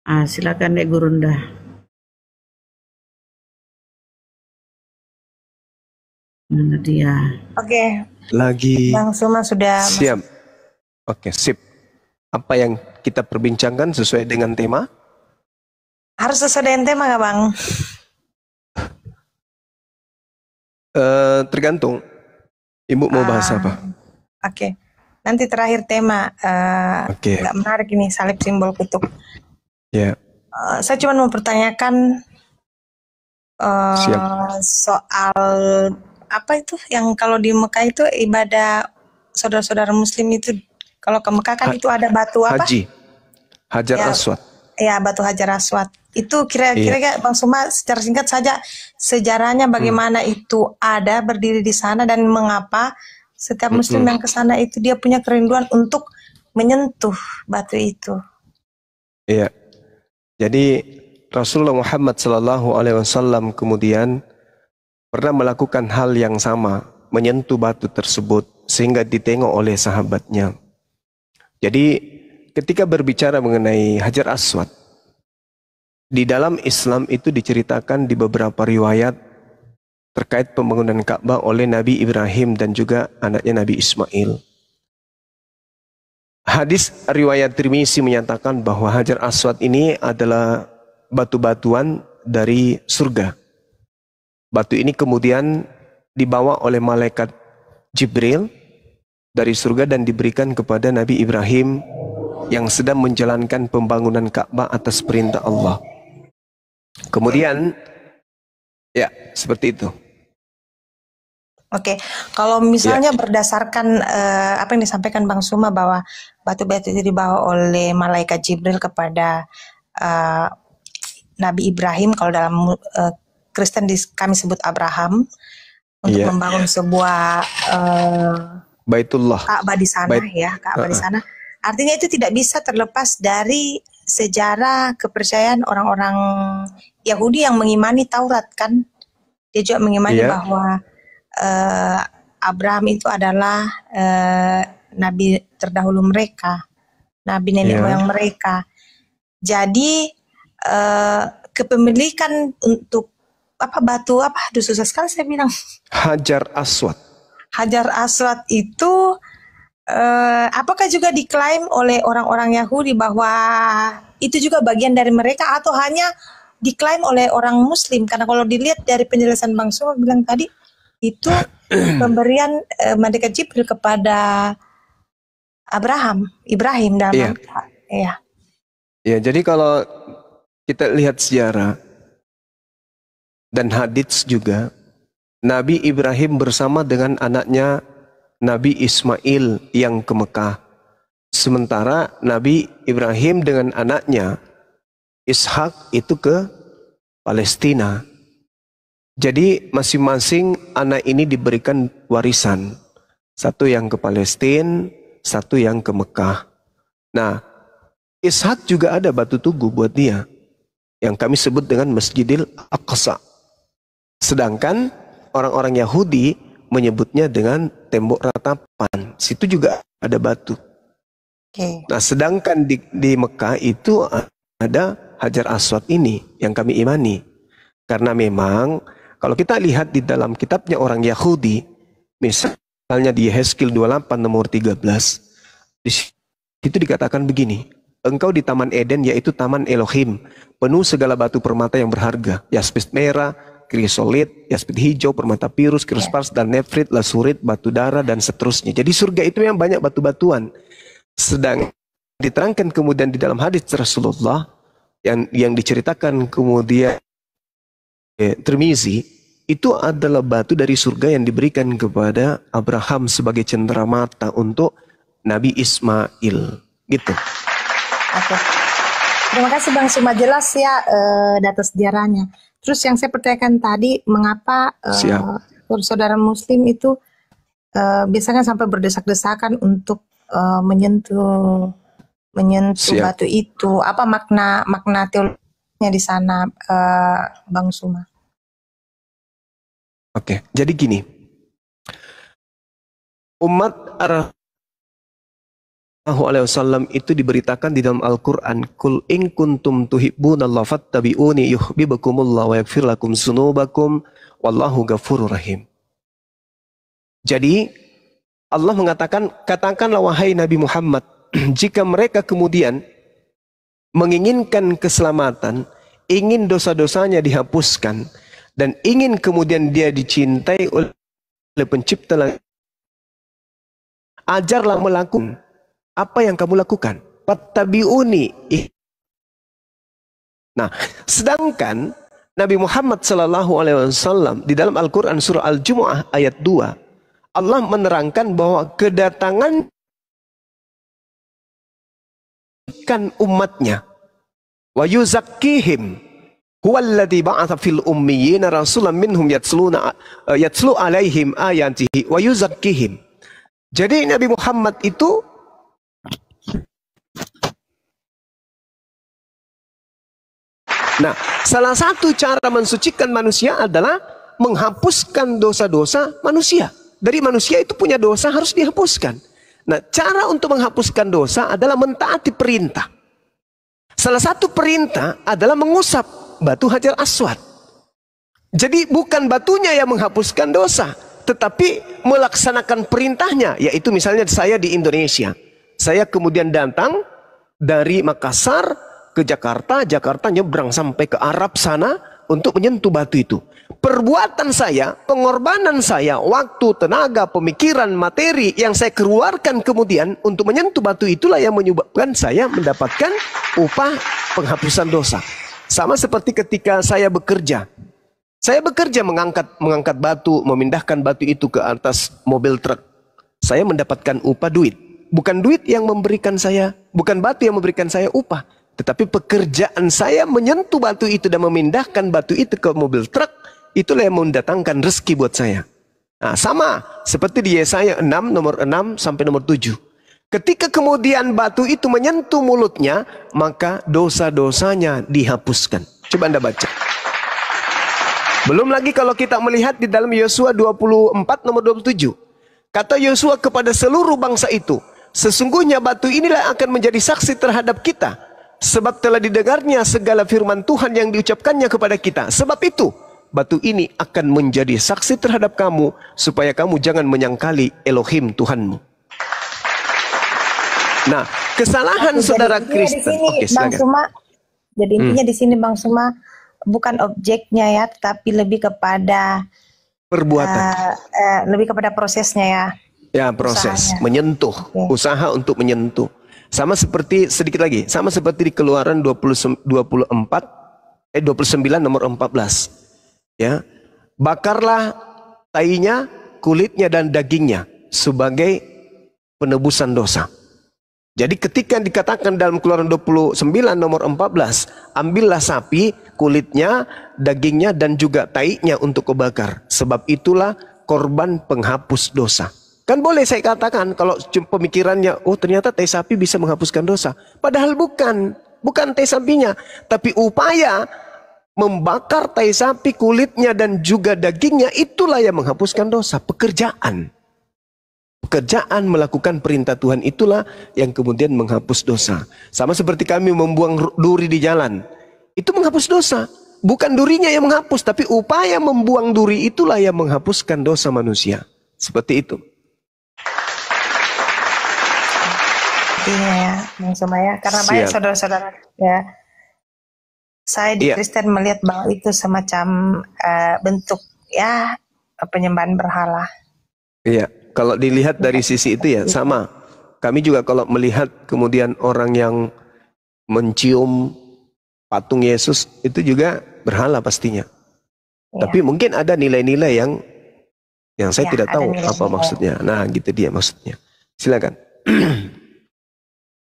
Silakan Dek Gurunda. Mana dia? Oke, Lagi Bang Suma sudah siap. Oke, sip. Apa yang kita perbincangkan sesuai dengan tema? harus sesuai dengan tema nggak Bang? Tergantung. Ibu mau bahas apa? Oke. Nanti terakhir tema Oke. nggak menarik ini salib simbol kutub. Ya. Saya cuma mau pertanyakan Siap. soal apa itu yang kalau di Mekah itu ibadah saudara-saudara Muslim itu kalau ke Mekah kan itu ada batu apa? Haji. Hajar Ya. Aswad. Ya, batu Hajar Aswad. Itu kira-kira Bang Suma secara singkat saja sejarahnya bagaimana itu ada berdiri di sana dan mengapa setiap Muslim yang ke sana itu dia punya kerinduan untuk menyentuh batu itu. Iya. Jadi Rasulullah Muhammad SAW kemudian pernah melakukan hal yang sama, menyentuh batu tersebut sehingga ditengok oleh sahabatnya. Jadi ketika berbicara mengenai Hajar Aswad, di dalam Islam itu diceritakan di beberapa riwayat terkait pembangunan Ka'bah oleh Nabi Ibrahim dan juga anaknya Nabi Ismail. Hadis riwayat Tirmizi menyatakan bahwa Hajar Aswad ini adalah batu-batuan dari surga. Batu ini kemudian dibawa oleh malaikat Jibril dari surga dan diberikan kepada Nabi Ibrahim yang sedang menjalankan pembangunan Ka'bah atas perintah Allah. Kemudian, ya seperti itu. Oke, kalau misalnya berdasarkan apa yang disampaikan Bang Suma bahwa batu-batu itu dibawa oleh malaikat Jibril kepada Nabi Ibrahim, kalau dalam Kristen kami sebut Abraham, untuk membangun sebuah Baitullah. Ka'bah di sana Ka'bah di sana. Artinya itu tidak bisa terlepas dari sejarah kepercayaan orang-orang Yahudi yang mengimani Taurat kan. Dia juga mengimani bahwa Abraham itu adalah nabi terdahulu mereka, nabi nenek moyang mereka. Jadi kepemilikan untuk batu aduh susah sekali saya bilang. Hajar Aswad. Hajar Aswad itu apakah juga diklaim oleh orang-orang Yahudi bahwa itu juga bagian dari mereka atau hanya diklaim oleh orang Muslim? Karena kalau dilihat dari penjelasan Bang Suma bilang tadi itu pemberian malaikat Jibril kepada Ibrahim dalam Ya, jadi kalau kita lihat sejarah dan hadits juga, Nabi Ibrahim bersama dengan anaknya Nabi Ismail yang ke Mekah. Sementara Nabi Ibrahim dengan anaknya Ishak itu ke Palestina. Jadi masing-masing anak ini diberikan warisan. Satu yang ke Palestina, satu yang ke Mekah. Nah, Ishak juga ada batu tugu buat dia, yang kami sebut dengan Masjidil Aqsa. Sedangkan orang-orang Yahudi menyebutnya dengan tembok ratapan. Situ juga ada batu. Nah, sedangkan di Mekah itu ada Hajar Aswad ini yang kami imani. Karena memang kalau kita lihat di dalam kitabnya orang Yahudi, misalnya di Yehezkiel 28 nomor 13, di situ dikatakan begini, engkau di Taman Eden yaitu Taman Elohim, penuh segala batu permata yang berharga, yaspis merah, krisolit, yaspis hijau, permata pirus, krispars, dan nefrit, lasurit, batu darah, dan seterusnya. Jadi surga itu yang banyak batu-batuan. Sedang diterangkan kemudian di dalam hadis Rasulullah yang diceritakan kemudian Tirmizi, itu adalah batu dari surga yang diberikan kepada Abraham sebagai cenderamata untuk Nabi Ismail. Gitu. Oke. Terima kasih Bang Suma, jelas ya data sejarahnya. Terus yang saya pertanyakan tadi, mengapa saudara Muslim itu biasanya sampai berdesak-desakan untuk menyentuh batu itu? Apa makna teologinya di sana, Bang Suma? Oke, jadi gini, umat Arab SAW itu diberitakan di dalam Al-Quran, Kul in kuntum tuhibbunallaha fattabi'uni yuhibbukumullah wa yaghfir lakum dzunubakum wallahu ghafurur rahim. Jadi Allah mengatakan, katakanlah wahai Nabi Muhammad, jika mereka kemudian menginginkan keselamatan, ingin dosa-dosanya dihapuskan, dan ingin kemudian dia dicintai oleh pencipta langit, ajarlah melakukan apa yang kamu lakukan. Fattabi'uni. Nah, sedangkan Nabi Muhammad SAW di dalam Al-Quran surah Al-Jumu'ah ayat 2, Allah menerangkan bahwa kedatangan kan umatnya, wa yuzakkihim huwallazi ba'atha fil ummiyina rasulan minhum yatslu alaihim ayatihi wa yuzakkihim. Jadi Nabi Muhammad itu salah satu cara mensucikan manusia adalah menghapuskan dosa-dosa manusia. Dari manusia itu punya dosa harus dihapuskan. Nah, cara untuk menghapuskan dosa adalah mentaati perintah. Salah satu perintah adalah mengusap batu Hajar Aswad. Jadi bukan batunya yang menghapuskan dosa, tetapi melaksanakan perintahnya. Yaitu misalnya saya di Indonesia, saya kemudian datang dari Makassar ke Jakarta, Jakarta nyebrang sampai ke Arab sana untuk menyentuh batu itu. Perbuatan saya, pengorbanan saya, waktu, tenaga, pemikiran, materi yang saya keluarkan kemudian untuk menyentuh batu itulah yang menyebabkan saya mendapatkan upah penghapusan dosa. Sama seperti ketika saya bekerja. Saya bekerja mengangkat batu, memindahkan batu itu ke atas mobil truk. Saya mendapatkan upah duit. Bukan duit yang memberikan saya, bukan batu yang memberikan saya upah. Tetapi pekerjaan saya menyentuh batu itu dan memindahkan batu itu ke mobil truk, itulah yang mendatangkan rezeki buat saya. Nah, sama seperti di Yesaya 6, nomor 6 sampai nomor 7. Ketika kemudian batu itu menyentuh mulutnya, maka dosa-dosanya dihapuskan. Coba Anda baca. Belum lagi kalau kita melihat di dalam Yosua 24, nomor 27. Kata Yosua kepada seluruh bangsa itu, sesungguhnya batu inilah akan menjadi saksi terhadap kita. Sebab telah didengarnya segala firman Tuhan yang diucapkannya kepada kita. Sebab itu, batu ini akan menjadi saksi terhadap kamu, supaya kamu jangan menyangkali Elohim Tuhanmu. Nah, kesalahan saudara Kristen. Oke, silakan. Jadi intinya di sini Bang Suma bukan objeknya ya, tetapi lebih kepada perbuatan. Lebih kepada prosesnya ya. Ya, proses usahanya. Menyentuh, usaha untuk menyentuh. Sama seperti sedikit lagi, sama seperti di Keluaran 29 nomor 14. Ya. Bakarlah tainya, kulitnya dan dagingnya sebagai penebusan dosa. Jadi ketika dikatakan dalam Keluaran 29 nomor 14, ambillah sapi, kulitnya, dagingnya dan juga tainya untuk kau bakar. Sebab itulah korban penghapus dosa. Kan boleh saya katakan kalau pemikirannya, oh ternyata tai sapi bisa menghapuskan dosa. Padahal bukan tai sapinya. Tapi upaya membakar tai sapi, kulitnya dan juga dagingnya, itulah yang menghapuskan dosa. Pekerjaan melakukan perintah Tuhan itulah yang kemudian menghapus dosa. Sama seperti kami membuang duri di jalan. Itu menghapus dosa. Bukan durinya yang menghapus, tapi upaya membuang duri itulah yang menghapuskan dosa manusia. Seperti itu. Ya, Bang Suma ya, karena banyak saudara-saudara ya, saya di Kristen melihat bahwa itu semacam bentuk ya penyembahan berhala. Iya, kalau dilihat dari sisi itu ya sama. Kami juga kalau melihat kemudian orang yang mencium patung Yesus itu juga berhala pastinya. Ya. Tapi mungkin ada nilai-nilai yang saya tidak tahu apa maksudnya. Nah, gitu dia maksudnya. Silakan.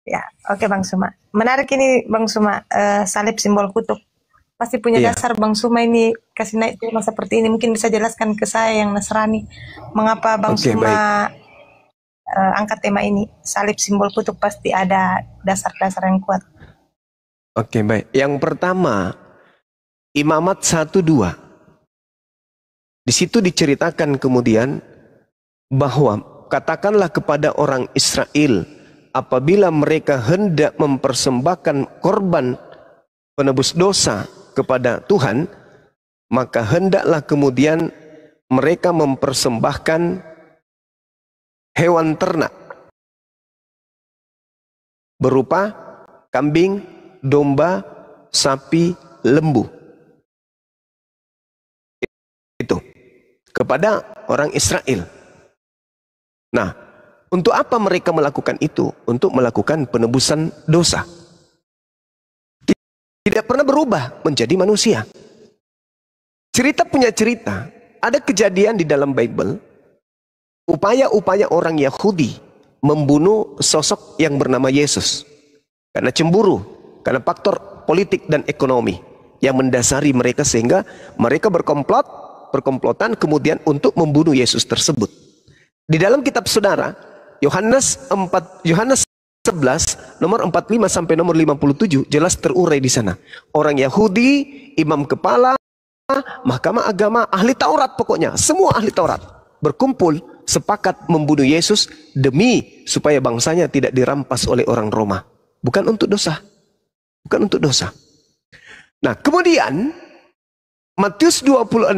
Ya, oke Bang Suma. Menarik ini Bang Suma, salib simbol kutuk. Pasti punya dasar Bang Suma ini kasih naik tema seperti ini. Mungkin bisa jelaskan ke saya yang Nasrani, mengapa Bang Suma angkat tema ini. Salib simbol kutuk pasti ada dasar-dasar yang kuat. Oke, baik. Yang pertama, Imamat 1-2. Di situ diceritakan kemudian bahwa katakanlah kepada orang Israel, apabila mereka hendak mempersembahkan korban penebus dosa kepada Tuhan, maka hendaklah kemudian mereka mempersembahkan hewan ternak berupa kambing, domba, sapi, lembu. Itu kepada orang Israel. Nah, untuk apa mereka melakukan itu? Untuk melakukan penebusan dosa. Tidak pernah berubah menjadi manusia. Cerita punya cerita. Ada kejadian di dalam Bible, upaya-upaya orang Yahudi membunuh sosok yang bernama Yesus. Karena cemburu, karena faktor politik dan ekonomi yang mendasari mereka, sehingga mereka berkomplotan kemudian untuk membunuh Yesus tersebut. Di dalam kitab saudara, Yohanes 11 nomor 45 sampai nomor 57 jelas terurai di sana. Orang Yahudi, imam kepala, mahkamah agama, ahli Taurat, pokoknya semua ahli Taurat berkumpul sepakat membunuh Yesus demi supaya bangsanya tidak dirampas oleh orang Roma. Bukan untuk dosa. Bukan untuk dosa. Nah, kemudian Matius 26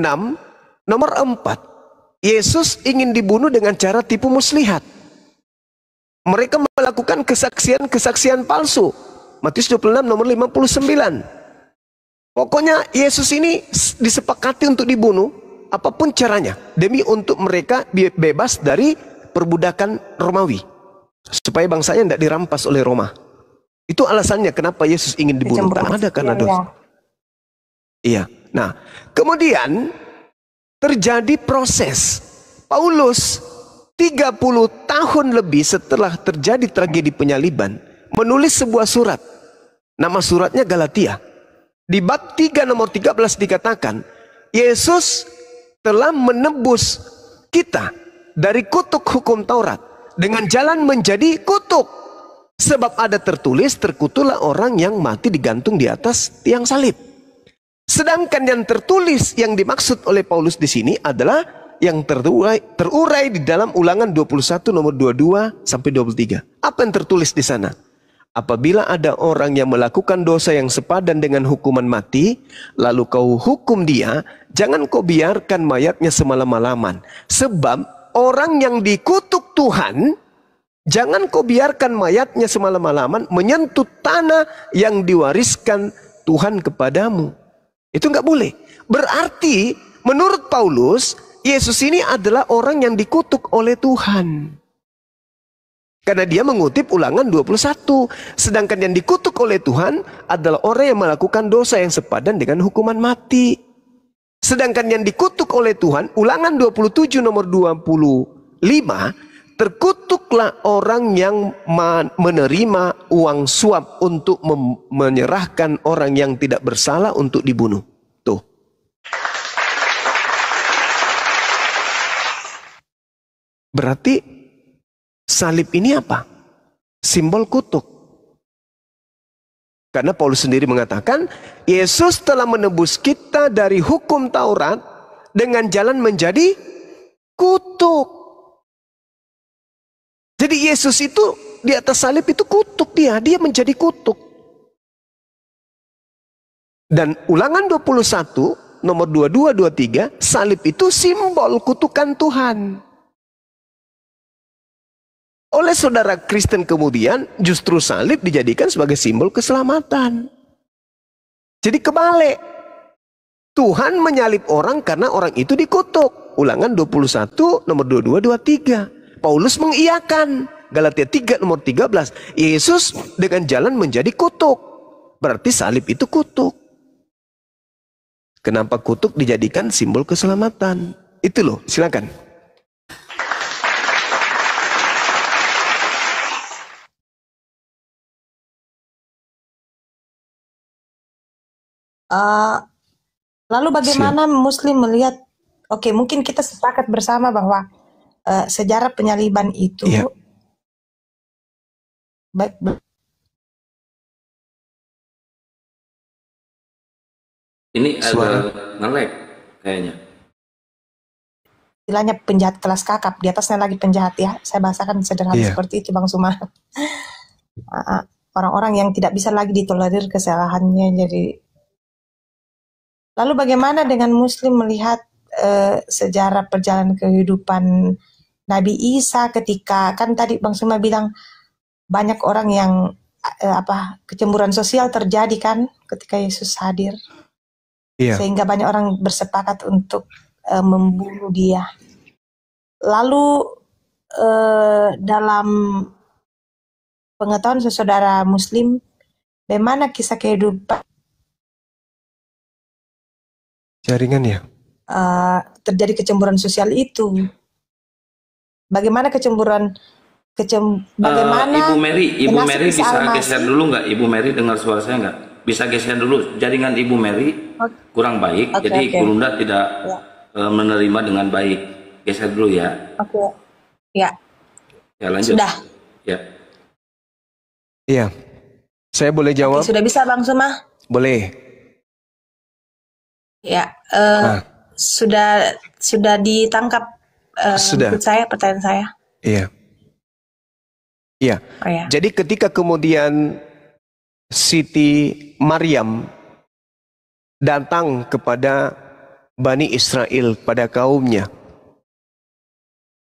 nomor 4, Yesus ingin dibunuh dengan cara tipu muslihat. Mereka melakukan kesaksian palsu. Matius 26 nomor 59. Pokoknya Yesus ini disepakati untuk dibunuh apapun caranya, demi untuk mereka bebas dari perbudakan Romawi, supaya bangsanya tidak dirampas oleh Roma. Itu alasannya kenapa Yesus ingin dibunuh. Tak ada karena dosa. Iya. Nah, kemudian terjadi proses. Paulus 30 tahun lebih setelah terjadi tragedi penyaliban menulis sebuah surat. Nama suratnya Galatia. Di bab 3 nomor 13 dikatakan, Yesus telah menebus kita dari kutuk hukum Taurat dengan jalan menjadi kutuk. Sebab ada tertulis, terkutuklah orang yang mati digantung di atas tiang salib. Sedangkan yang tertulis yang dimaksud oleh Paulus di sini adalah yang terurai di dalam Ulangan 21 nomor 22 sampai 23. Apa yang tertulis di sana? Apabila ada orang yang melakukan dosa yang sepadan dengan hukuman mati, lalu kau hukum dia, jangan kau biarkan mayatnya semalam-malaman. Sebab orang yang dikutuk Tuhan, jangan kau biarkan mayatnya semalam-malaman menyentuh tanah yang diwariskan Tuhan kepadamu. Itu nggak boleh. Berarti menurut Paulus, Yesus ini adalah orang yang dikutuk oleh Tuhan. Karena dia mengutip Ulangan 21. Sedangkan yang dikutuk oleh Tuhan adalah orang yang melakukan dosa yang sepadan dengan hukuman mati. Sedangkan yang dikutuk oleh Tuhan, Ulangan 27 nomor 25, terkutuklah orang yang menerima uang suap untuk menyerahkan orang yang tidak bersalah untuk dibunuh. Tuh. Berarti salib ini apa? Simbol kutuk. Karena Paulus sendiri mengatakan, Yesus telah menebus kita dari hukum Taurat dengan jalan menjadi kutuk. Jadi Yesus itu di atas salib itu kutuk dia menjadi kutuk. Dan Ulangan 21 nomor 22 23, salib itu simbol kutukan Tuhan. Oleh saudara Kristen kemudian justru salib dijadikan sebagai simbol keselamatan. Jadi kebalik. Tuhan menyalib orang karena orang itu dikutuk. Ulangan 21 nomor 22 23. Paulus mengiyakan. Galatia 3 nomor 13. Yesus dengan jalan menjadi kutuk. Berarti salib itu kutuk. Kenapa kutuk dijadikan simbol keselamatan? Itu loh, silakan. Lalu bagaimana Muslim melihat, oke, mungkin kita sepakat bersama bahwa sejarah penyaliban itu ini agak nge-lag kayaknya. istilahnya penjahat kelas kakap, di atasnya lagi penjahat ya. Saya bahasakan sederhana seperti itu Bang Suma. Orang-orang yang tidak bisa lagi ditolerir kesalahannya. Jadi, lalu bagaimana dengan Muslim melihat sejarah perjalanan kehidupan Nabi Isa ketika kan tadi Bang Suma bilang banyak orang yang kecemburuan sosial terjadi kan ketika Yesus hadir, sehingga banyak orang bersepakat untuk membunuh dia. Lalu dalam pengetahuan saudara Muslim, bagaimana kisah kehidupan jaringan ya? Terjadi kecemburuan sosial itu? Bagaimana bagaimana Ibu Mary bisa Al-Masih? geser dulu nggak? Ibu Mary dengar suara saya nggak? Bisa geser dulu, jaringan Ibu Mary kurang baik, jadi Gurunda tidak menerima dengan baik. Geser dulu ya. Ya. Ya lanjut. Sudah. Ya. Iya. Saya boleh jawab? Sudah bisa Bang Suma? Boleh. Ya. Sudah ditangkap pertanyaan saya. Iya. Iya. Oh, ya. Jadi ketika kemudian Siti Maryam datang kepada Bani Israel, pada kaumnya,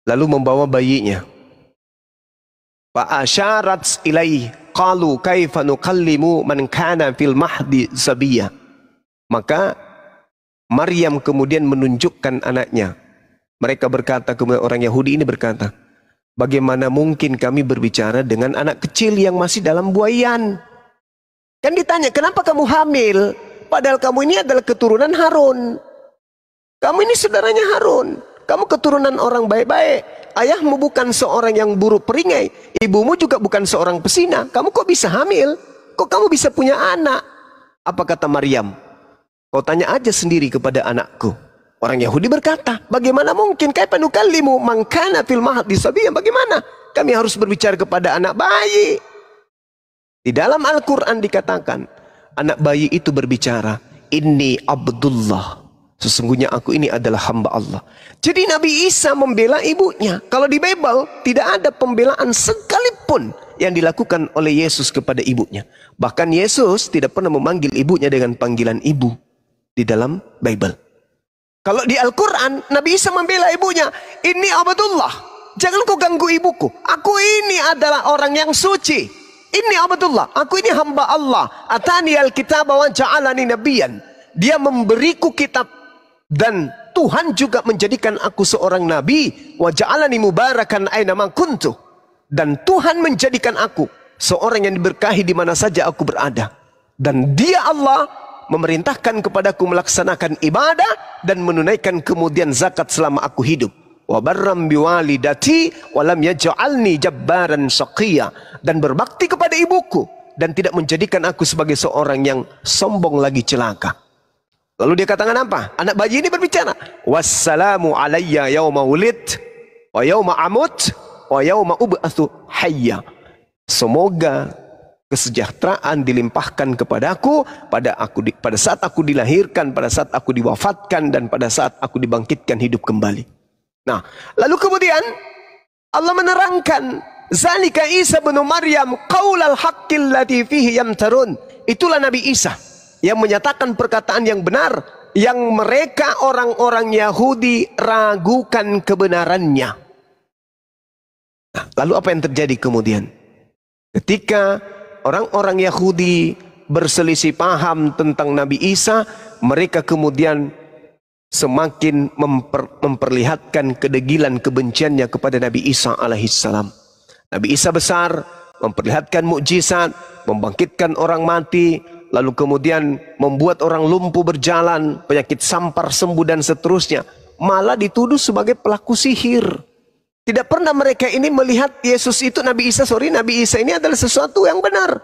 lalu membawa bayinya. Fa'asyarat ilaihi qalu kaifa nukallimu man kana fil mahdi sabiyya. Maka Maryam kemudian menunjukkan anaknya. Mereka berkata, kemudian orang Yahudi ini berkata, bagaimana mungkin kami berbicara dengan anak kecil yang masih dalam buayan? Kan ditanya, kenapa kamu hamil? Padahal kamu ini adalah keturunan Harun. Kamu ini saudaranya Harun. Kamu keturunan orang baik-baik. Ayahmu bukan seorang yang buruk peringai. Ibumu juga bukan seorang pesina. Kamu kok bisa hamil? Kok kamu bisa punya anak? Apa kata Maryam? Kau tanya aja sendiri kepada anakku. Orang Yahudi berkata, bagaimana mungkin kaifa nukallimu man kana fil mahdi sabiyyan? Bagaimana kami harus berbicara kepada anak bayi? Di dalam Al-Quran dikatakan, anak bayi itu berbicara, inni Abdullah, sesungguhnya aku ini adalah hamba Allah. Jadi Nabi Isa membela ibunya. Kalau di Bible tidak ada pembelaan sekalipun yang dilakukan oleh Yesus kepada ibunya. Bahkan Yesus tidak pernah memanggil ibunya dengan panggilan ibu di dalam Bible. Kalau di Al-Quran, Nabi Isa membela ibunya. Ini Abdullah. Jangan kau ganggu ibuku. Aku ini adalah orang yang suci. Ini Abdullah. Aku ini hamba Allah. Atani al-kitab wa ja'alani nabiyan. Dia memberiku kitab. Dan Tuhan juga menjadikan aku seorang nabi. Wa ja'alani mubarakan aina ma kuntu. Dan Tuhan menjadikan aku seorang yang diberkahi di mana saja aku berada. Dan dia Allah memerintahkan kepadaku melaksanakan ibadah dan menunaikan kemudian zakat selama aku hidup. Wa barram biwalidati wa lam yaj'alni jabbaran syaqiyya, dan berbakti kepada ibuku dan tidak menjadikan aku sebagai seorang yang sombong lagi celaka. Lalu dia katakan apa? Anak bayi ini berbicara, wassalamu alayya yauma wulid wa yauma amut wa yauma ub'atsu hayya. Semoga kesejahteraan dilimpahkan kepadaku pada saat aku dilahirkan, pada saat aku diwafatkan, dan pada saat aku dibangkitkan hidup kembali. Nah, lalu kemudian Allah menerangkan, zalika Isa bin Maryam qaulal haqqil ladzi fihi yamtarun. Itulah Nabi Isa yang menyatakan perkataan yang benar yang mereka orang-orang Yahudi ragukan kebenarannya. Nah, lalu apa yang terjadi kemudian? Ketika orang-orang Yahudi berselisih paham tentang Nabi Isa, mereka kemudian semakin memperlihatkan kedegilan kebenciannya kepada Nabi Isa alaihissalam. Nabi Isa besar, memperlihatkan mukjizat, membangkitkan orang mati, lalu kemudian membuat orang lumpuh berjalan, penyakit sampar sembuh dan seterusnya. Malah dituduh sebagai pelaku sihir. Tidak pernah mereka ini melihat Yesus itu, Nabi Isa ini adalah sesuatu yang benar.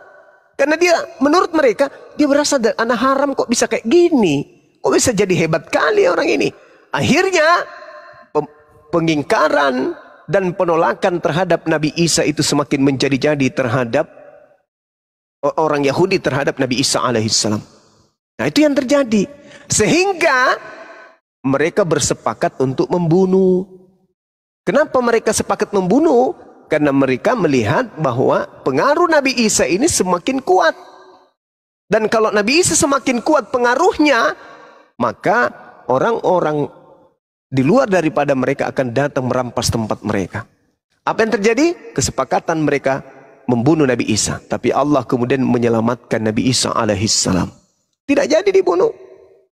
Karena dia, menurut mereka, dia berasal dari anak haram, kok bisa kayak gini? Kok bisa jadi hebat kali orang ini? Akhirnya pengingkaran dan penolakan terhadap Nabi Isa itu semakin menjadi-jadi terhadap orang Yahudi terhadap Nabi Isa alaihissalam. Nah, itu yang terjadi. Sehingga mereka bersepakat untuk membunuh. Kenapa mereka sepakat membunuh? Karena mereka melihat bahwa pengaruh Nabi Isa ini semakin kuat. Dan kalau Nabi Isa semakin kuat pengaruhnya, maka orang-orang di luar daripada mereka akan datang merampas tempat mereka. Apa yang terjadi? Kesepakatan mereka membunuh Nabi Isa. Tapi Allah kemudian menyelamatkan Nabi Isa alaihissalam. Tidak jadi dibunuh.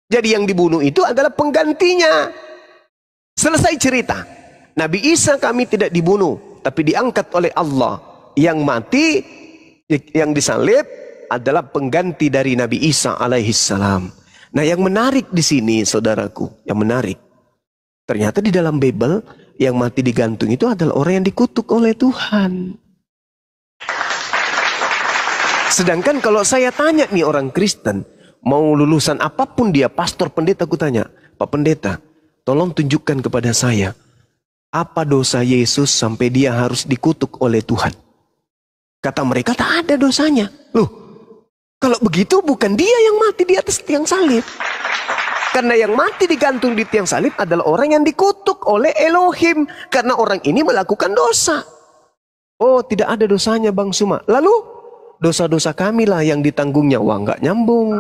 Jadi yang dibunuh itu adalah penggantinya. Selesai cerita. Nabi Isa kami tidak dibunuh, tapi diangkat oleh Allah. Yang mati, yang disalib adalah pengganti dari Nabi Isa alaihissalam. Nah, yang menarik di sini, saudaraku, yang menarik, ternyata di dalam Bible yang mati digantung itu adalah orang yang dikutuk oleh Tuhan. Sedangkan kalau saya tanya nih orang Kristen, mau lulusan apapun dia, pastor, pendeta, aku tanya, Pak Pendeta, tolong tunjukkan kepada saya, apa dosa Yesus sampai dia harus dikutuk oleh Tuhan? Kata mereka, tak ada dosanya. Loh, kalau begitu bukan dia yang mati di atas tiang salib. Karena yang mati digantung di tiang salib adalah orang yang dikutuk oleh Elohim. Karena orang ini melakukan dosa. Oh, tidak ada dosanya Bang Suma. Lalu, dosa-dosa kami lah yang ditanggungnya. Wah, nggak nyambung.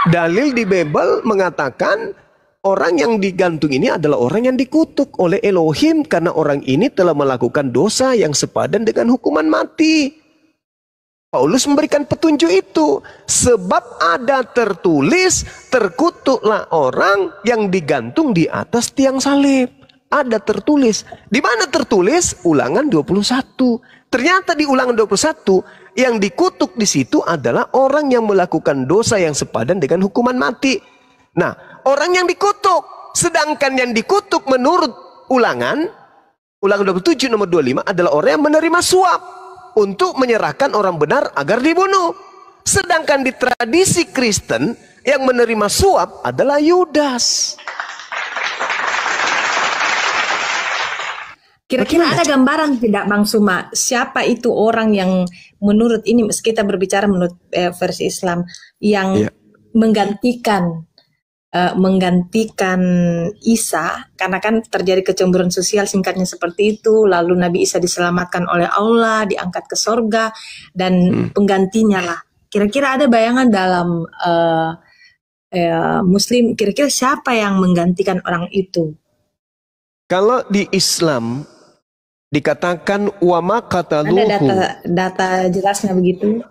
Dalil di Bible mengatakan orang yang digantung ini adalah orang yang dikutuk oleh Elohim. Karena orang ini telah melakukan dosa yang sepadan dengan hukuman mati. Paulus memberikan petunjuk itu. Sebab ada tertulis, terkutuklah orang yang digantung di atas tiang salib. Ada tertulis. Di mana tertulis? Ulangan 21. Ternyata di Ulangan 21 yang dikutuk di situ adalah orang yang melakukan dosa yang sepadan dengan hukuman mati. Nah, orang yang dikutuk. Sedangkan yang dikutuk menurut Ulangan 27 nomor 25 adalah orang yang menerima suap untuk menyerahkan orang benar agar dibunuh. Sedangkan di tradisi Kristen yang menerima suap adalah Yudas. Kira-kira ada gambaran tidak Bang Suma, siapa itu orang yang menurut ini, kita berbicara menurut versi Islam, yang menggantikan Isa, karena kan terjadi kecemburuan sosial, singkatnya seperti itu, lalu Nabi Isa diselamatkan oleh Allah, diangkat ke sorga, dan penggantinya lah. Kira-kira ada bayangan dalam Muslim, kira-kira siapa yang menggantikan orang itu? Kalau di Islam dikatakan wa ma qataluhu. Ada data jelasnya begitu?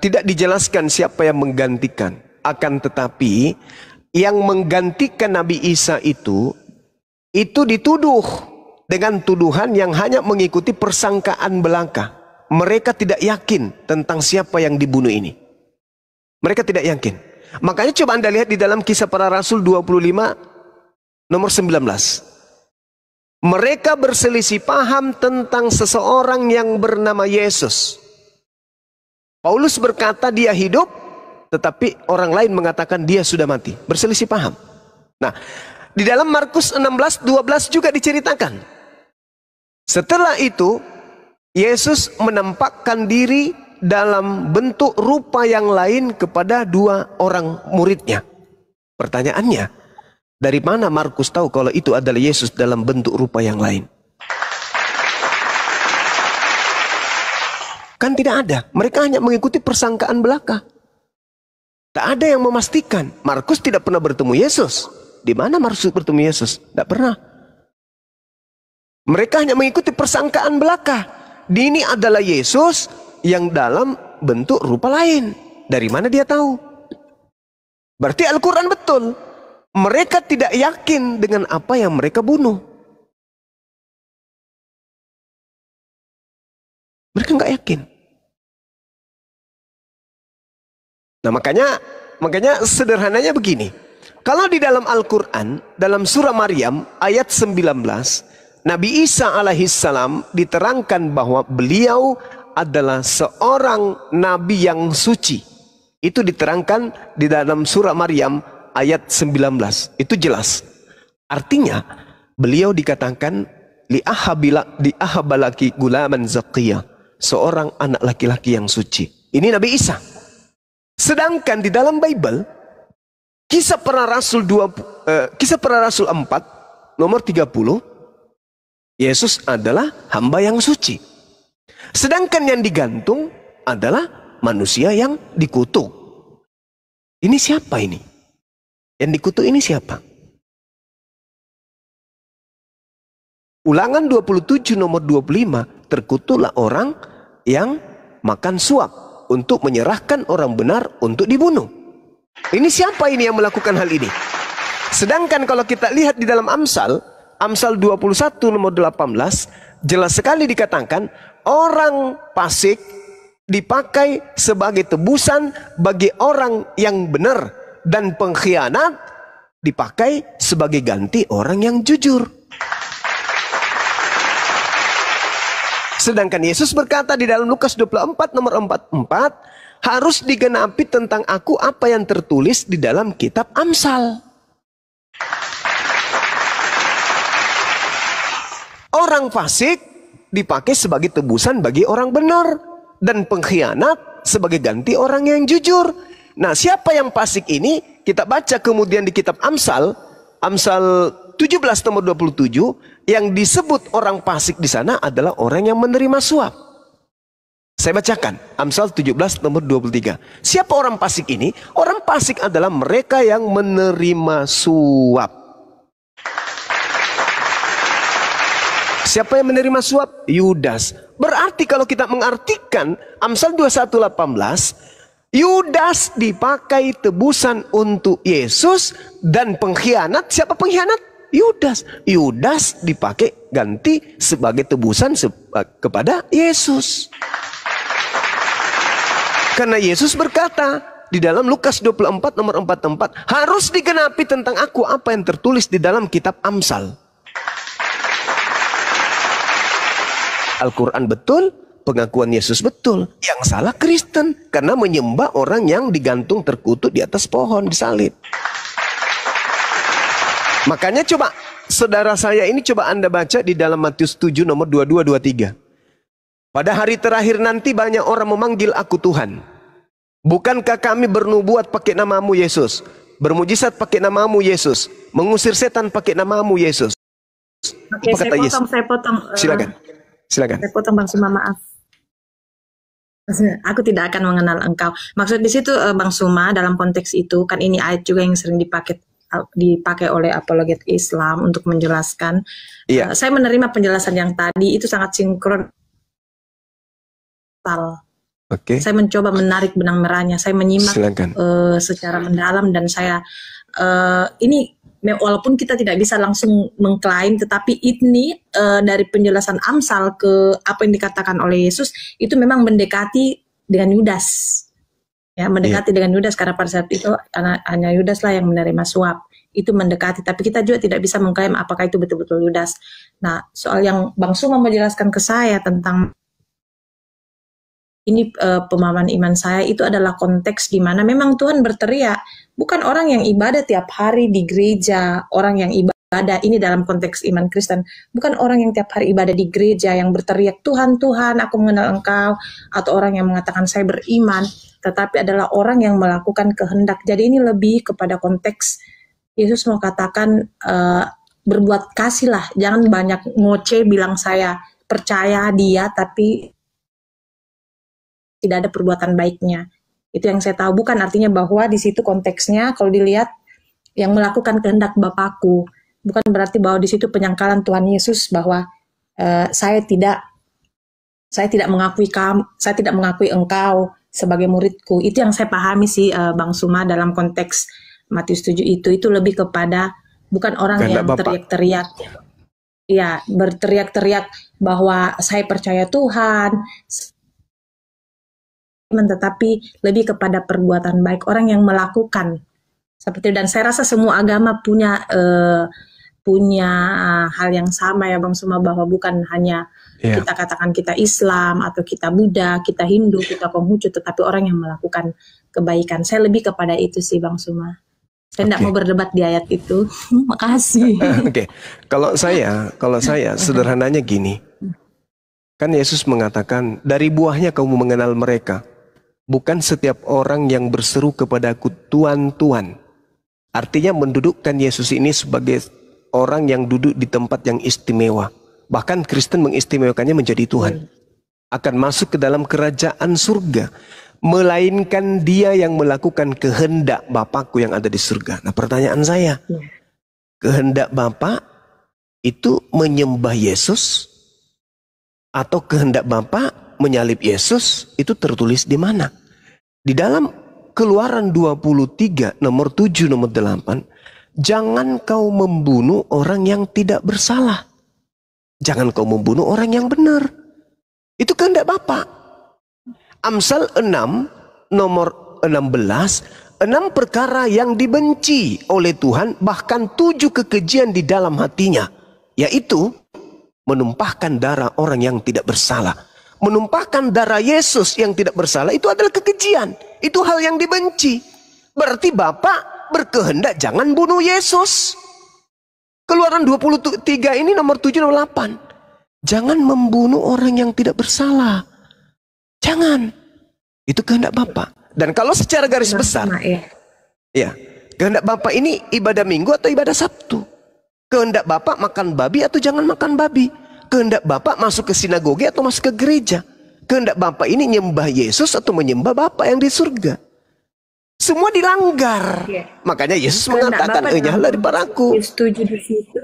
Tidak dijelaskan siapa yang menggantikan. Akan tetapi yang menggantikan Nabi Isa itu dituduh dengan tuduhan yang hanya mengikuti persangkaan belaka. Mereka tidak yakin tentang siapa yang dibunuh ini. Mereka tidak yakin. Makanya coba Anda lihat di dalam Kisah Para Rasul 25 nomor 19. Mereka berselisih paham tentang seseorang yang bernama Yesus. Paulus berkata dia hidup, tetapi orang lain mengatakan dia sudah mati. Berselisih paham. Nah, di dalam Markus 16:12 juga diceritakan. Setelah itu, Yesus menampakkan diri dalam bentuk rupa yang lain kepada dua orang muridnya. Pertanyaannya, dari mana Markus tahu kalau itu adalah Yesus dalam bentuk rupa yang lain? Kan tidak ada. Mereka hanya mengikuti persangkaan belaka. Tak ada yang memastikan. Markus tidak pernah bertemu Yesus. Di mana Markus bertemu Yesus? Tidak pernah. Mereka hanya mengikuti persangkaan belaka. Ini adalah Yesus yang dalam bentuk rupa lain. Dari mana dia tahu? Berarti Al-Quran betul. Mereka tidak yakin dengan apa yang mereka bunuh. Mereka nggak yakin. Nah, makanya sederhananya begini. Kalau di dalam Al-Quran, dalam surah Maryam ayat 19, Nabi Isa alaihissalam diterangkan bahwa beliau adalah seorang nabi yang suci. Itu diterangkan di dalam surah Maryam ayat 19. Itu jelas. Artinya beliau dikatakan li'ahabalaki gulaman zakiyah, seorang anak laki-laki yang suci. Ini Nabi Isa. Sedangkan di dalam Bible Kisah Para Rasul 4 nomor 30, Yesus adalah hamba yang suci. Sedangkan yang digantung adalah manusia yang dikutuk. Ini siapa ini? Yang dikutuk ini siapa? Ulangan 27 nomor 25, terkutuklah orang yang makan suap untuk menyerahkan orang benar untuk dibunuh. Ini siapa ini yang melakukan hal ini? Sedangkan kalau kita lihat di dalam Amsal 21 nomor 18, jelas sekali dikatakan orang fasik dipakai sebagai tebusan bagi orang yang benar, dan pengkhianat dipakai sebagai ganti orang yang jujur. Sedangkan Yesus berkata di dalam Lukas 24 nomor 44, harus digenapi tentang aku apa yang tertulis di dalam kitab Amsal. Orang fasik dipakai sebagai tebusan bagi orang benar, dan pengkhianat sebagai ganti orang yang jujur. Nah, siapa yang fasik ini? Kita baca kemudian di kitab Amsal 17 nomor 27, yang disebut orang fasik di sana adalah orang yang menerima suap. Saya bacakan Amsal 17 nomor 23. Siapa orang fasik ini? Orang fasik adalah mereka yang menerima suap. Siapa yang menerima suap? Yudas. Berarti kalau kita mengartikan Amsal 21:18, Yudas dipakai tebusan untuk Yesus, dan pengkhianat, siapa pengkhianat? Yudas. Yudas dipakai ganti sebagai tebusan kepada Yesus. Karena Yesus berkata di dalam Lukas 24 nomor 44, harus digenapi tentang aku apa yang tertulis di dalam kitab Amsal. Al-Quran betul, pengakuan Yesus betul. Yang salah Kristen, karena menyembah orang yang digantung terkutuk di atas pohon disalib. Makanya coba saudara saya ini, coba Anda baca di dalam Matius 7 nomor 22-23. Pada hari terakhir nanti banyak orang memanggil aku Tuhan. Bukankah kami bernubuat pakai namamu Yesus, bermujizat pakai namamu Yesus, mengusir setan pakai namamu Yesus? Oke, saya potong. Silakan. Saya potong Bang Suma, maaf. Aku tidak akan mengenal engkau. Maksud di situ Bang Suma, dalam konteks itu kan ini ayat juga yang sering dipakai oleh apologet Islam untuk menjelaskan. Iya. Saya menerima penjelasan yang tadi itu sangat sinkron. Oke. Saya mencoba menarik benang merahnya. Saya menyimak secara mendalam, dan saya ini walaupun kita tidak bisa langsung mengklaim, tetapi ini dari penjelasan Amsal ke apa yang dikatakan oleh Yesus itu memang mendekati dengan Yudas. Ya, mendekati dengan Yudas, karena pada saat itu hanya Yudas lah yang menerima suap. Itu mendekati, tapi kita juga tidak bisa mengklaim apakah itu betul-betul Yudas. Nah, soal yang Bang Suma menjelaskan ke saya tentang ini, pemahaman iman saya itu adalah konteks di mana memang Tuhan berteriak, bukan orang yang ibadah tiap hari di gereja, orang yang ibadah ini dalam konteks iman Kristen, bukan orang yang tiap hari ibadah di gereja yang berteriak Tuhan, Tuhan, aku mengenal Engkau, atau orang yang mengatakan saya beriman, tetapi adalah orang yang melakukan kehendak. Jadi ini lebih kepada konteks Yesus mau katakan berbuat kasih lah, jangan banyak ngoceh bilang saya percaya dia tapi tidak ada perbuatan baiknya. Itu yang saya tahu. Bukan artinya bahwa di situ konteksnya kalau dilihat yang melakukan kehendak Bapakku, bukan berarti bahwa di situ penyangkalan Tuhan Yesus bahwa saya tidak mengakui engkau sebagai muridku. Itu yang saya pahami sih Bang Suma dalam konteks Matius 7 itu lebih kepada bukan orang yang teriak-teriak. Ya, berteriak-teriak bahwa saya percaya Tuhan, tetapi lebih kepada perbuatan baik, orang yang melakukan seperti. Dan saya rasa semua agama punya hal yang sama ya Bang Suma, bahwa bukan hanya kita katakan kita Islam atau kita Buddha, kita Hindu, kita Konghucu, tetapi orang yang melakukan kebaikan. Saya lebih kepada itu sih Bang Suma. Saya tidak mau berdebat di ayat itu. Makasih. Oke. Kalau saya sederhananya gini. Kan Yesus mengatakan, dari buahnya kamu mengenal mereka. Bukan setiap orang yang berseru kepadaku Tuhan, Tuhan Artinya mendudukkan Yesus ini sebagai orang yang duduk di tempat yang istimewa. Bahkan Kristen mengistimewakannya menjadi Tuhan. Akan masuk ke dalam kerajaan surga. Melainkan dia yang melakukan kehendak Bapakku yang ada di surga. Nah, pertanyaan saya, kehendak Bapa itu menyembah Yesus atau kehendak Bapa menyalib Yesus? Itu tertulis di mana? Di dalam Keluaran 23 nomor 7 nomor 8, jangan kau membunuh orang yang tidak bersalah. Jangan kau membunuh orang yang benar. Itu kehendak Bapa. Amsal 6 nomor 16, 6 perkara yang dibenci oleh Tuhan, bahkan 7 kekejian di dalam hatinya, yaitu menumpahkan darah orang yang tidak bersalah. Menumpahkan darah Yesus yang tidak bersalah itu adalah kekejian. Itu hal yang dibenci. Berarti Bapak berkehendak jangan bunuh Yesus. Keluaran 23 ini nomor 7 nomor 8. Jangan membunuh orang yang tidak bersalah. Jangan. Itu kehendak Bapak. Dan kalau secara garis besar, ya, kehendak Bapak ini ibadah Minggu atau ibadah Sabtu. Kehendak Bapak makan babi atau jangan makan babi. Kehendak Bapak masuk ke sinagoge atau masuk ke gereja. Kehendak Bapak ini nyembah Yesus atau menyembah Bapak yang di surga. Semua dilanggar. Makanya Yesus mengatakan, "Enyahlah daripada-Ku." Setuju di situ.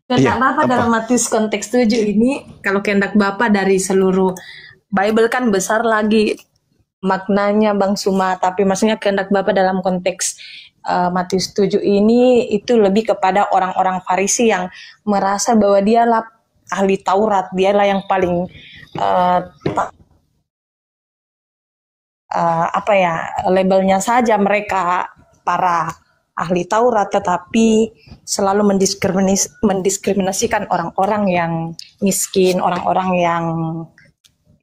Kehendak Bapa dalam Matius konteks 7 ini, kalau kehendak Bapa dari seluruh Bible kan besar lagi maknanya Bang Suma, tapi maksudnya kehendak Bapa dalam konteks Matius 7 ini itu lebih kepada orang-orang Farisi yang merasa bahwa dialah ahli Taurat, dialah yang paling labelnya saja mereka para ahli Taurat, tetapi selalu mendiskriminasikan orang-orang yang miskin, orang-orang yang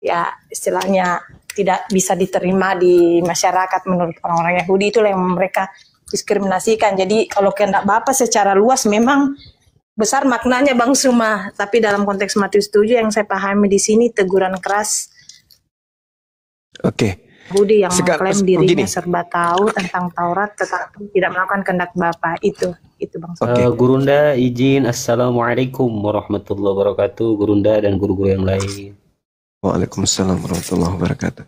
ya istilahnya tidak bisa diterima di masyarakat menurut orang-orang Yahudi. Itulah yang mereka diskriminasikan. Jadi kalau kehendak Bapa secara luas memang besar maknanya Bang Suma, tapi dalam konteks Matius 7 yang saya pahami di sini teguran keras Yahudi yang mengklaim dirinya serba tahu tentang Taurat tetapi tidak melakukan kehendak Bapa. Itu Bang Suma. Gurunda izin, Assalamualaikum warahmatullahi wabarakatuh, Gurunda dan guru-guru yang lain. Waalaikumsalam warahmatullahi wabarakatuh.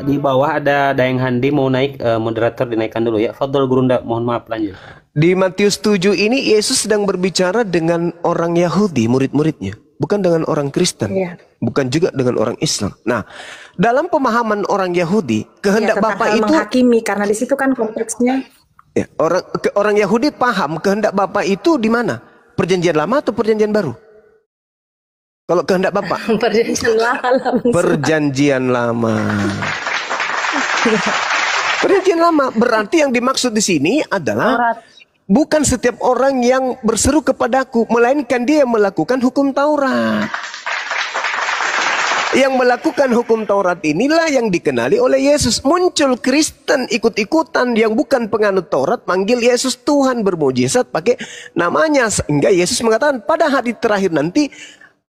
Di bawah ada Dayang Handi mau naik, moderator dinaikkan dulu ya. Fadhol Gurunda, mohon maaf lanjut. Di Matius 7 ini Yesus sedang berbicara dengan orang Yahudi, murid-muridnya, bukan dengan orang Kristen, bukan juga dengan orang Islam. Nah, dalam pemahaman orang Yahudi, kehendak Bapa itu menghakimi, karena di situ kan konteksnya. Ya, orang Yahudi paham kehendak Bapa itu di mana? Perjanjian Lama atau Perjanjian Baru? Kalau kehendak Bapak? Perjanjian Lama. Perjanjian Lama berarti yang dimaksud di sini adalah bukan setiap orang yang berseru kepadaku, melainkan dia yang melakukan hukum Taurat. Yang melakukan hukum Taurat inilah yang dikenali oleh Yesus. Muncul Kristen ikut-ikutan yang bukan penganut Taurat, manggil Yesus Tuhan, bermujizat pakai namanya. Sehingga Yesus mengatakan pada hari terakhir nanti,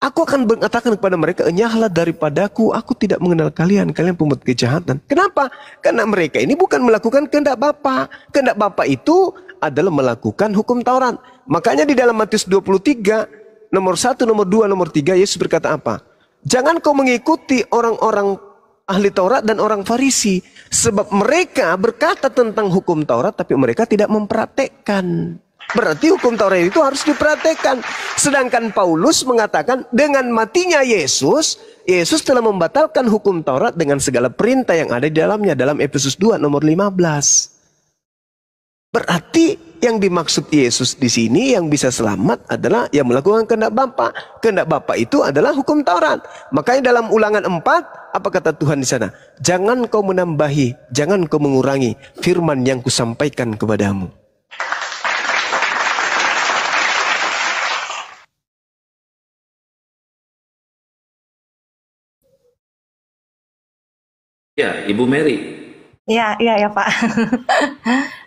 aku akan mengatakan kepada mereka, enyahlah daripadaku, aku tidak mengenal kalian, kalian pemungut kejahatan. Kenapa? Karena mereka ini bukan melakukan kehendak Bapa. Kehendak Bapa itu adalah melakukan hukum Taurat. Makanya di dalam Matius 23, nomor 1, nomor 2, nomor 3, Yesus berkata apa? Jangan kau mengikuti orang-orang ahli Taurat dan orang Farisi. Sebab mereka berkata tentang hukum Taurat, tapi mereka tidak mempraktekkan. Berarti hukum Taurat itu harus dipraktekkan. Sedangkan Paulus mengatakan dengan matinya Yesus, Yesus telah membatalkan hukum Taurat dengan segala perintah yang ada di dalamnya. Dalam Efesus 2 nomor 15. Berarti yang dimaksud Yesus di sini yang bisa selamat adalah yang melakukan kehendak Bapa. Kehendak Bapa itu adalah hukum Taurat. Makanya dalam Ulangan 4, apa kata Tuhan di sana? Jangan kau menambahi, jangan kau mengurangi firman yang kusampaikan kepadamu. Ya, Ibu Mary. Ya Pak.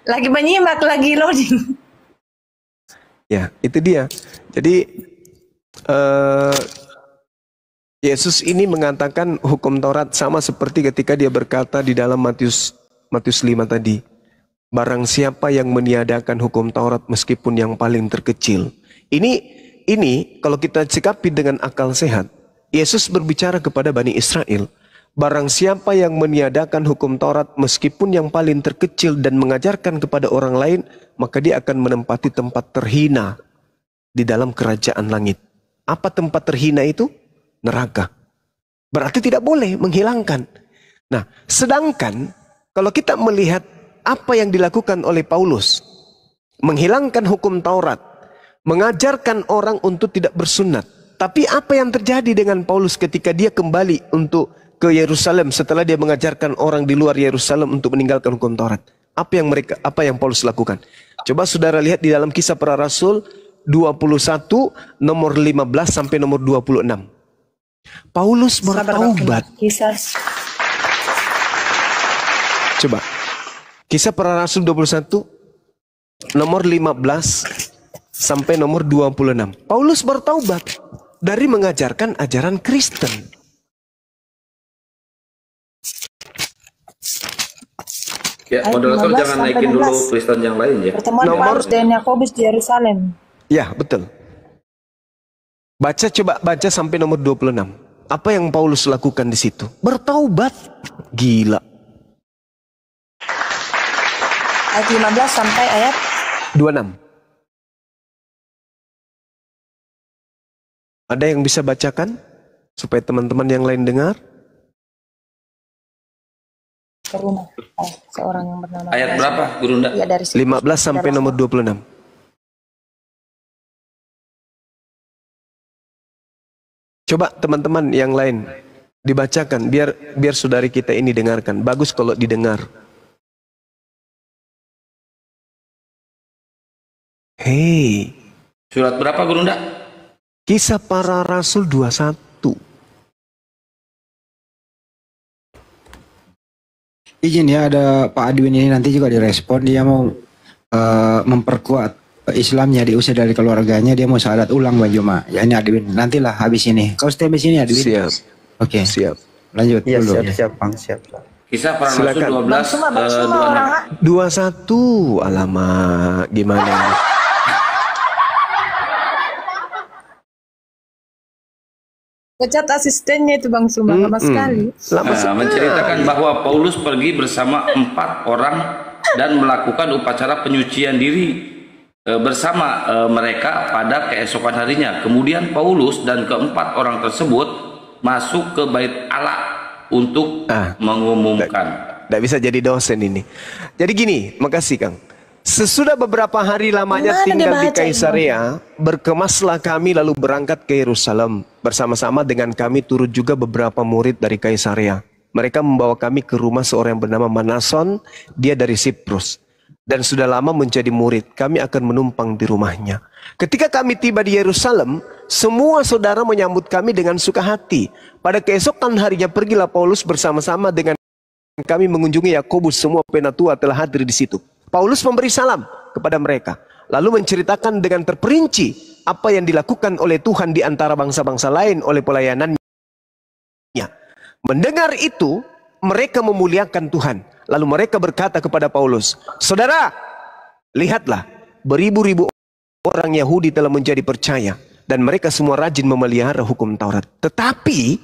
Lagi menyimak, lagi loading. Ya, itu dia. Jadi Yesus ini mengatakan hukum Taurat sama seperti ketika dia berkata di dalam Matius Matius 5 tadi. Barang siapa yang meniadakan hukum Taurat meskipun yang paling terkecil. Ini kalau kita sikapi dengan akal sehat, Yesus berbicara kepada Bani Israel. Barang siapa yang meniadakan hukum Taurat meskipun yang paling terkecil dan mengajarkan kepada orang lain, maka dia akan menempati tempat terhina di dalam kerajaan langit. Apa tempat terhina itu? Neraka. Berarti tidak boleh menghilangkan. Nah, sedangkan kalau kita melihat apa yang dilakukan oleh Paulus, menghilangkan hukum Taurat, mengajarkan orang untuk tidak bersunat. Tapi apa yang terjadi dengan Paulus ketika dia kembali untuk ke Yerusalem setelah dia mengajarkan orang di luar Yerusalem untuk meninggalkan hukum Taurat? Apa yang Paulus lakukan? Coba saudara lihat di dalam Kisah Para Rasul 21 nomor 15 sampai nomor 26. Paulus bertaubat. Coba. Kisah Para Rasul 21 nomor 15 sampai nomor 26. Paulus bertaubat dari mengajarkan ajaran Kristen. Ya, moderator jangan naikin dulu Kristen yang lain ya. Pertemuan Paulus dan Yakobus di Yerusalem. Ya, betul. Coba baca sampai nomor 26. Apa yang Paulus lakukan di situ? Bertaubat. Gila. Ayat 15 sampai ayat 26. Ada yang bisa bacakan supaya teman-teman yang lain dengar? ke rumah seorang yang bernama Ayat berapa, Gurunda? Ya, dari 15 sampai nomor 26. Coba teman-teman yang lain dibacakan biar saudari kita ini dengarkan. Bagus kalau didengar. Hei. Surat berapa, Gurunda? Kisah Para Rasul 21. Izin ya, ada Pak Adwin ini nanti juga direspon. Dia mau memperkuat Islamnya, diusir dari keluarganya, dia mau syahadat ulang Bang Juma. Ya ini Adwin, nantilah habis ini. Kau stay di sini Adwin. Siap. Oke. Siap. Lanjut Iya, dulu. siap Bang, siap. Kisah Para Rasul Silakan. 12 21. Alamak, gimana? Pecat asistennya itu Bang Suma, lama sekali. menceritakan bahwa Paulus pergi bersama 4 orang dan melakukan upacara penyucian diri bersama mereka pada keesokan harinya. Kemudian Paulus dan keempat orang tersebut masuk ke bait Allah untuk mengumumkan. Tidak bisa jadi dosen ini. Jadi gini, makasih Kang. Sesudah beberapa hari lamanya tinggal di Kaisarea, berkemaslah kami lalu berangkat ke Yerusalem. Bersama-sama dengan kami turut juga beberapa murid dari Kaisarea. Mereka membawa kami ke rumah seorang yang bernama Manason, dia dari Siprus. Dan sudah lama menjadi murid, kami akan menumpang di rumahnya. Ketika kami tiba di Yerusalem, semua saudara menyambut kami dengan suka hati. Pada keesokan harinya pergilah Paulus bersama-sama dengan kami mengunjungi Yakobus, semua penatua telah hadir di situ. Paulus memberi salam kepada mereka, lalu menceritakan dengan terperinci apa yang dilakukan oleh Tuhan di antara bangsa-bangsa lain oleh pelayanannya. Mendengar itu, mereka memuliakan Tuhan. Lalu mereka berkata kepada Paulus, "Saudara, lihatlah, beribu-ribu orang Yahudi telah menjadi percaya, dan mereka semua rajin memelihara hukum Taurat. Tetapi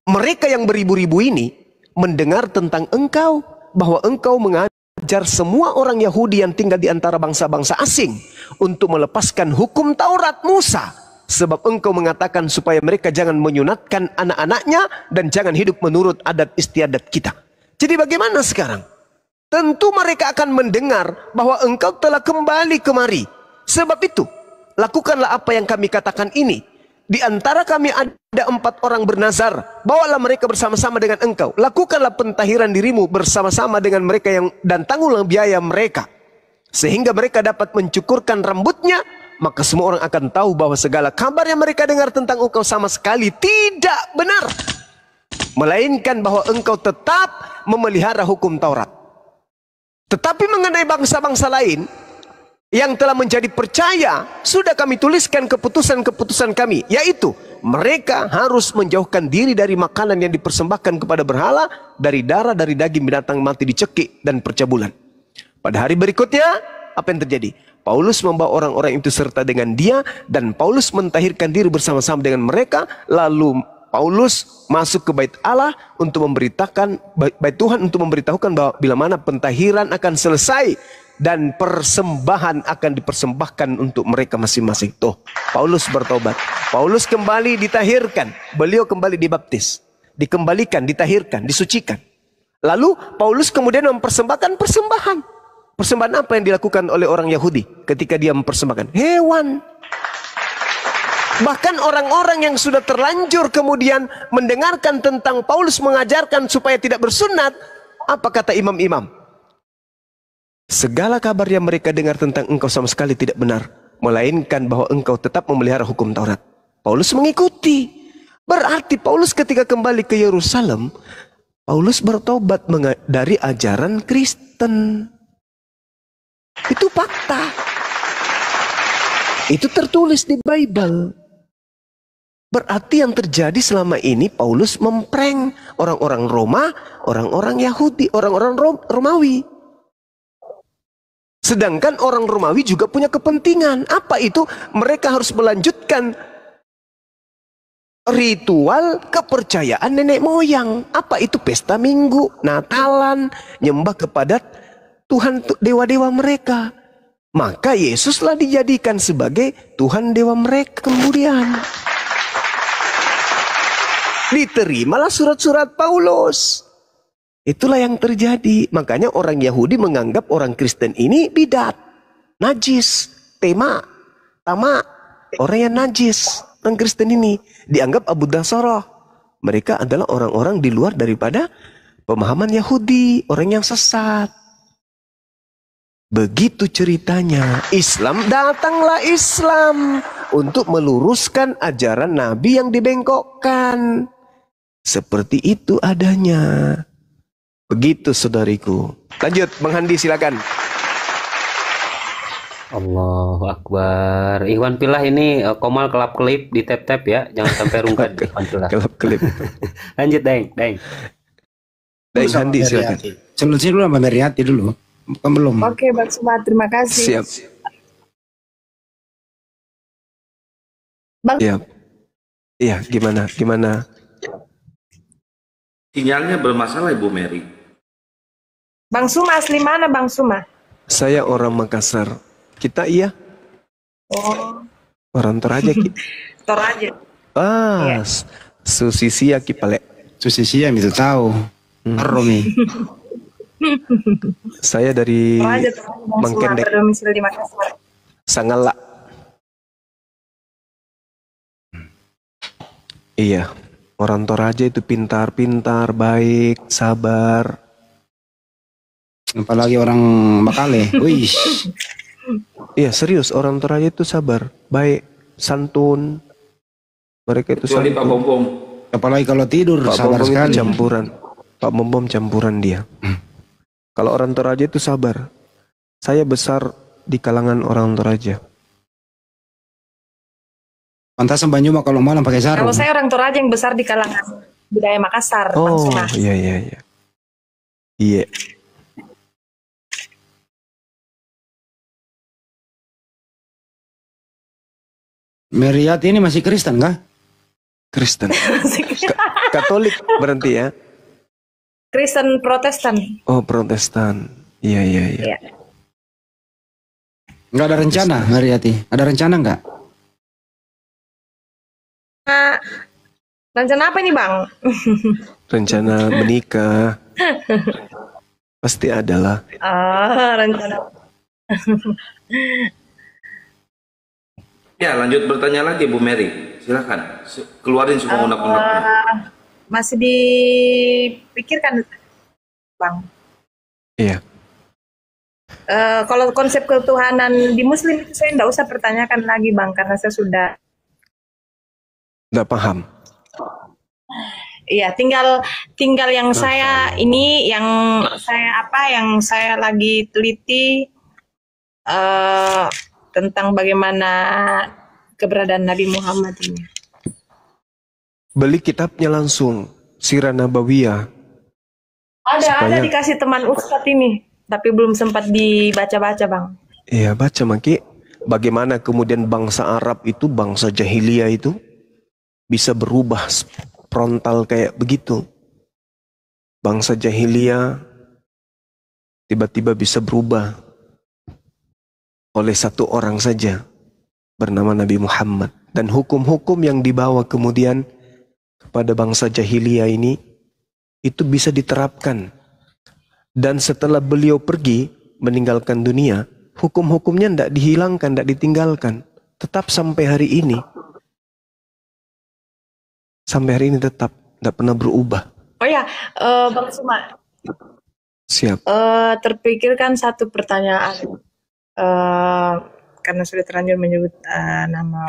mereka yang beribu-ribu ini mendengar tentang engkau, bahwa engkau mengajar semua orang Yahudi yang tinggal di antara bangsa-bangsa asing untuk melepaskan hukum Taurat Musa, sebab engkau mengatakan supaya mereka jangan menyunatkan anak-anaknya dan jangan hidup menurut adat istiadat kita." Jadi bagaimana sekarang? Tentu mereka akan mendengar bahwa engkau telah kembali kemari. Sebab itu, lakukanlah apa yang kami katakan ini. Di antara kami ada 4 orang bernazar. Bawalah mereka bersama-sama dengan engkau. Lakukanlah pentahiran dirimu bersama-sama dengan mereka dan tangguhlah biaya mereka. Sehingga mereka dapat mencukurkan rambutnya. Maka semua orang akan tahu bahwa segala kabar yang mereka dengar tentang engkau sama sekali tidak benar. Melainkan bahwa engkau tetap memelihara hukum Taurat. Tetapi mengenai bangsa-bangsa lain, yang telah menjadi percaya, sudah kami tuliskan keputusan-keputusan kami, yaitu mereka harus menjauhkan diri dari makanan yang dipersembahkan kepada berhala, dari darah, dari daging binatang mati dicekik, dan percabulan. Pada hari berikutnya, apa yang terjadi? Paulus membawa orang-orang itu serta dengan dia, dan Paulus mentahirkan diri bersama-sama dengan mereka. Lalu Paulus masuk ke bait Allah untuk memberitakan, bait Tuhan untuk memberitahukan bahwa bila mana pentahiran akan selesai dan persembahan akan dipersembahkan untuk mereka masing-masing. Tuh, Paulus bertobat. Paulus kembali ditahirkan. Beliau kembali dibaptis. Dikembalikan, ditahirkan, disucikan. Lalu Paulus kemudian mempersembahkan persembahan. Persembahan apa yang dilakukan oleh orang Yahudi ketika dia mempersembahkan? Hewan. Bahkan orang-orang yang sudah terlanjur kemudian mendengarkan tentang Paulus mengajarkan supaya tidak bersunat. Apa kata imam-imam? Segala kabar yang mereka dengar tentang engkau sama sekali tidak benar, melainkan bahwa engkau tetap memelihara hukum Taurat. Paulus mengikuti. Berarti Paulus ketika kembali ke Yerusalem, Paulus bertobat dari ajaran Kristen. Itu fakta. Itu tertulis di Bible. Berarti yang terjadi selama ini Paulus memprank orang-orang Roma, orang-orang Yahudi, orang-orang Romawi. Sedangkan orang Romawi juga punya kepentingan. Apa itu? Mereka harus melanjutkan ritual kepercayaan nenek moyang. Apa itu? Pesta Minggu, Natalan, nyembah kepada Tuhan dewa-dewa mereka. Maka Yesuslah dijadikan sebagai Tuhan dewa mereka kemudian. Diterimalah surat-surat Paulus. Itulah yang terjadi. Makanya orang Yahudi menganggap orang Kristen ini bidat, najis, tama. Orang yang najis. Orang Kristen ini dianggap Abu Dasarah. Mereka adalah orang-orang di luar daripada pemahaman Yahudi, orang yang sesat. Begitu ceritanya. Datanglah Islam untuk meluruskan ajaran Nabi yang dibengkokkan. Seperti itu adanya. Begitu saudariku. Lanjut, Bang Handi silakan. Allahu Akbar. Ikhwan Pilah ini Komal kelap-kelip di tap-tap ya. Jangan sampai rungkat Ikhwan Pilah. Kelip. Lanjut, Deng. Deng Handi silakan. Solusi dulu sama Meriati dulu. Bukan belum. Oke, Bang Suma, terima kasih. Siap. Bang. Siap. Iya, gimana? Sinyalnya bermasalah Ibu Mary. Bang Suma asli mana, Bang Suma? Saya orang Makassar. Kita iya. Oh. Orang Toraja kita. Toraja. Iya. Susisia kipale. Susisia itu tahu. Romi. Saya dari Mangkendek. Berdomisili di Makassar. Sangala. Iya. Orang Toraja itu pintar, baik, sabar. Apalagi orang Makale. Wih. Iya serius, orang Toraja itu sabar, baik, santun. Mereka itu Kecuali santun. Pak Bombom. Apalagi kalau tidur Pak sabar Bombom sekali. itu campuran. Pak Bombom campuran dia. Kalau orang Toraja itu sabar. Saya besar di kalangan orang Toraja. Pantasan Banyuma kalau malam pakai sarung. Kalau saya orang Toraja yang besar di kalangan budaya Makassar, Bang Oh, Suma. iya. Iya. Meriati ini masih Kristen kah? Kristen. Katolik berarti ya? Kristen Protestan. Oh, Protestan. Iya. Iya. Nggak ada rencana, Meriati? Ada rencana nggak? Rencana apa nih, Bang? Rencana menikah. Pasti adalah. Rencana. Ya, lanjut bertanya lagi Bu Mary. Silakan. Keluarin semua unek-uneknya. Masih dipikirkan, Bang. Iya. Kalau konsep ketuhanan di Muslim itu saya nggak usah pertanyakan lagi, Bang, karena saya sudah. Nggak paham. Iya, tinggal yang saya ini, yang saya lagi teliti eh, tentang bagaimana keberadaan Nabi Muhammad ini. Beli kitabnya langsung, Sirah Nabawiyah. Ada dikasih teman Ustadz ini, tapi belum sempat dibaca-baca, Bang. Iya, baca Maki. Bagaimana kemudian bangsa Arab itu, bangsa jahiliyah itu bisa berubah frontal kayak begitu. Bangsa jahiliyah tiba-tiba bisa berubah oleh satu orang saja bernama Nabi Muhammad. Dan hukum-hukum yang dibawa kemudian kepada bangsa jahiliyah ini itu bisa diterapkan. Dan setelah beliau pergi meninggalkan dunia, hukum-hukumnya tidak dihilangkan, tidak ditinggalkan. Tetap sampai hari ini. Sampai hari ini tetap tidak pernah berubah. Oh ya, Bang Suma. Siap. Terpikirkan satu pertanyaan. Karena sudah terlanjur menyebut nama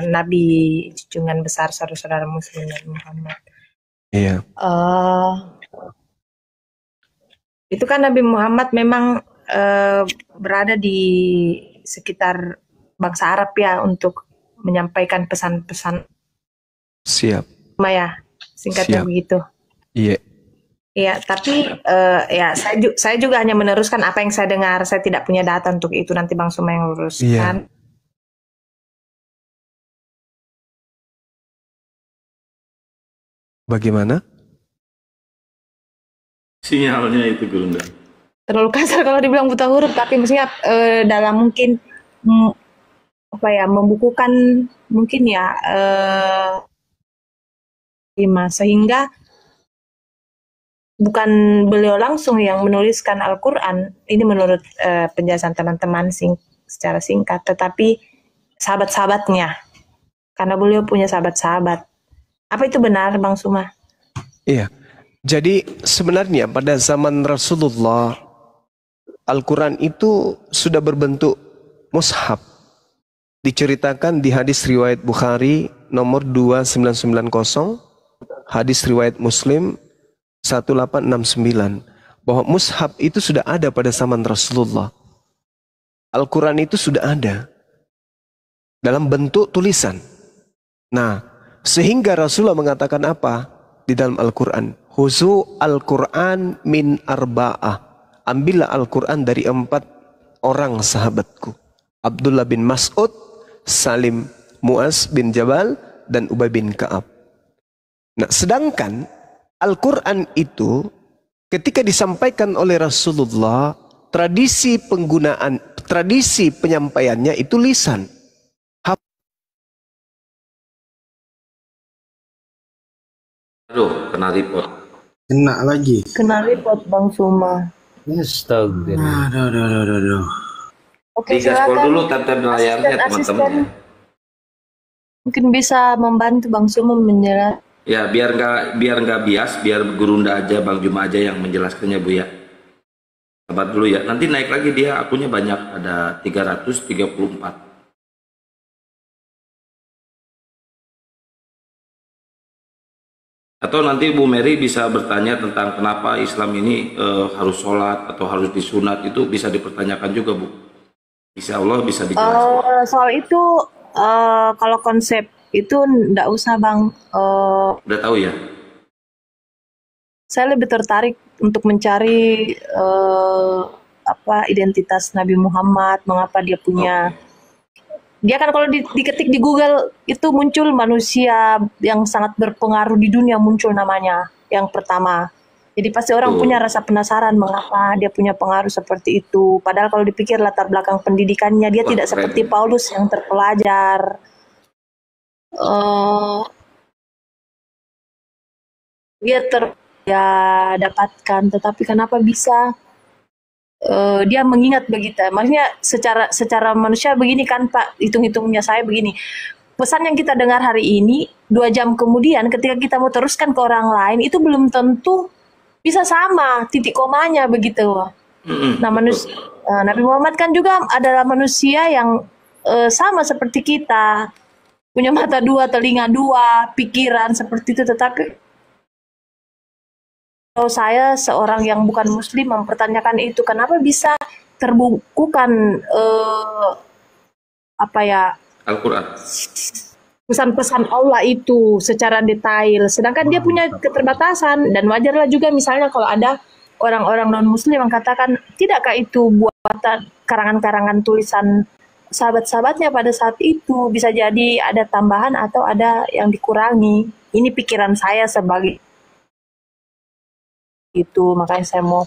Nabi junjungan besar saudara-saudara Muslim Nabi Muhammad. Iya. Itu kan Nabi Muhammad memang berada di sekitar bangsa Arab ya untuk menyampaikan pesan-pesan. Siap. Ya, singkatnya Siap. begitu. Iya. Ya, tapi ya saya juga hanya meneruskan apa yang saya dengar. Saya tidak punya data untuk itu, nanti Bang Suma yang luruskan. Iya. Bagaimana? Sinyalnya itu Gurunda. Terlalu kasar kalau dibilang buta huruf, tapi maksudnya dalam mungkin membukukan mungkin ya sehingga bukan beliau langsung yang menuliskan Al-Quran, ini menurut penjelasan teman-teman secara singkat, tetapi sahabat-sahabatnya, karena beliau punya sahabat-sahabat. Apa itu benar, Bang Suma? Iya. Jadi sebenarnya pada zaman Rasulullah, Al-Quran itu sudah berbentuk mushaf. Diceritakan di hadis riwayat Bukhari nomor 2990, hadis riwayat Muslim 1869, bahwa mushaf itu sudah ada pada zaman Rasulullah. Al-Quran itu sudah ada dalam bentuk tulisan. Nah, sehingga Rasulullah mengatakan apa di dalam Al-Quran? Huzu Al-Quran min arba'ah. Ambillah Al-Quran dari 4 orang sahabatku. Abdullah bin Mas'ud, Salim Mu'az bin Jabal, dan Ubay bin Ka'ab. Nah, sedangkan Al-Quran itu ketika disampaikan oleh Rasulullah, tradisi penyampaiannya itu lisan. Aduh, kena report. Kena lagi. Kena report, Bang Suma. Astaga. Aduh. Oke, Digaspol silakan. dulu tab-tab layarnya teman-teman. Mungkin bisa membantu Bang Suma menjelaskan. Ya, biar nggak bias, biar Gurunda aja, Bang Juma aja yang menjelaskannya, Bu ya. Sabar dulu ya. Nanti naik lagi dia, akunnya banyak, ada 334. Atau nanti Bu Mary bisa bertanya tentang kenapa Islam ini harus sholat atau harus disunat, itu bisa dipertanyakan juga, Bu. Insya Allah bisa dijelaskan. Soal itu kalau konsep itu enggak usah, Bang. Udah tahu ya? Saya lebih tertarik untuk mencari identitas Nabi Muhammad, mengapa dia punya. Dia kan kalau diketik di Google itu muncul manusia yang sangat berpengaruh di dunia, muncul namanya yang pertama. Jadi pasti orang punya rasa penasaran mengapa dia punya pengaruh seperti itu. Padahal kalau dipikir latar belakang pendidikannya dia tidak seperti Paulus yang terpelajar. Dia dapatkan, tetapi kenapa bisa dia mengingat begitu? Maksudnya secara manusia begini kan Pak, hitung-hitungnya saya begini. Pesan yang kita dengar hari ini, 2 jam kemudian ketika kita mau teruskan ke orang lain, itu belum tentu bisa sama titik komanya begitu. Nah, Nabi Muhammad kan juga adalah manusia yang sama seperti kita, punya mata 2, telinga 2, pikiran seperti itu. Tetapi kalau saya seorang yang bukan Muslim mempertanyakan itu, kenapa bisa terbukukan apa ya Al-Quran. pesan-pesan Allah itu secara detail, sedangkan dia punya keterbatasan. Dan wajarlah juga misalnya kalau ada orang-orang non-muslim yang katakan, tidakkah itu buatan karangan-karangan tulisan sahabat-sahabatnya pada saat itu, bisa jadi ada tambahan atau ada yang dikurangi. Ini pikiran saya sebagai itu, makanya saya mau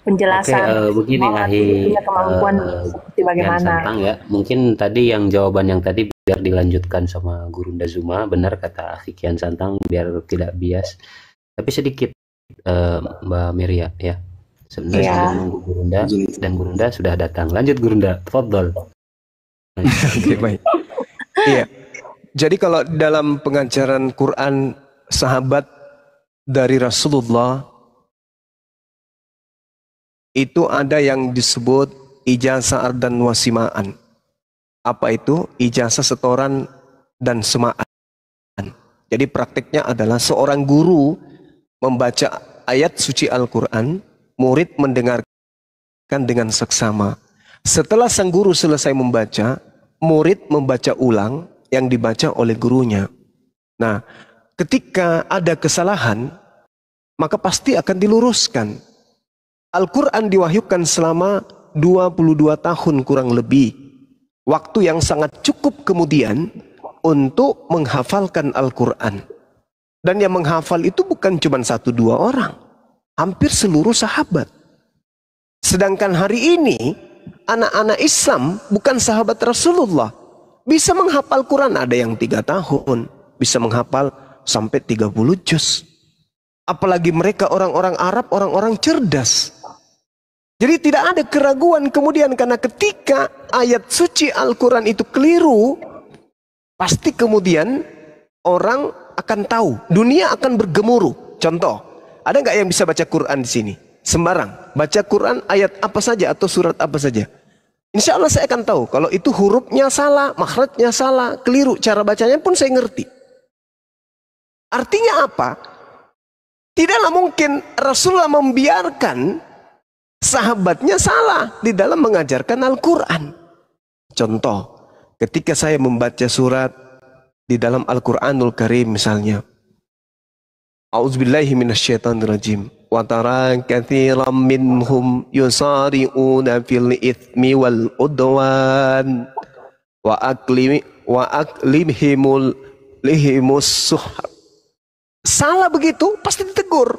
penjelasan. Begini Ahi, punya kemampuan seperti Yan bagaimana. Santang ya. Mungkin tadi yang jawaban yang tadi biar dilanjutkan sama Gurunda Zuma, benar kata Akhi Kian Santang, biar tidak bias. Tapi sedikit Mbak Miria ya. Sebenarnya Iya. sudah menunggu Gurunda dan Gurunda sudah datang. Lanjut Gurunda, tafadhol. Oke, baik. Iya. Jadi kalau dalam pengajaran Quran sahabat dari Rasulullah itu ada yang disebut ijazah dan wasimaan. Apa itu? Ijazah setoran dan semaan. Jadi praktiknya adalah seorang guru membaca ayat suci Al-Quran, murid mendengarkan dengan seksama. Setelah sang guru selesai membaca, murid membaca ulang yang dibaca oleh gurunya. Nah, ketika ada kesalahan, maka pasti akan diluruskan. Al-Quran diwahyukan selama 22 tahun kurang lebih. Waktu yang sangat cukup kemudian untuk menghafalkan Al-Quran. Dan yang menghafal itu bukan cuma 1-2 orang. Hampir seluruh sahabat. Sedangkan hari ini, anak-anak Islam bukan sahabat Rasulullah. Bisa menghafal Quran, ada yang 3 tahun. Bisa menghafal sampai 30 juz. Apalagi mereka orang-orang Arab, orang-orang cerdas. Jadi tidak ada keraguan kemudian, karena ketika ayat suci Al-Quran itu keliru, pasti kemudian orang akan tahu, dunia akan bergemuruh. Contoh, ada nggak yang bisa baca Quran di sini? Sembarang, baca Quran ayat apa saja atau surat apa saja. Insya Allah saya akan tahu, kalau itu hurufnya salah, makhrajnya salah, keliru, cara bacanya pun saya ngerti. Artinya apa? Tidaklah mungkin Rasulullah membiarkan sahabatnya salah di dalam mengajarkan Al-Quran. Contoh, ketika saya membaca surat di dalam Al-Quranul Karim misalnya, A'udzubillahi minasyaitonirrajim. Wa tara katsiran minhum yusari'una fil itsmi wal udwan wa aklimhimul lihimus suhar. Salah begitu pasti ditegur.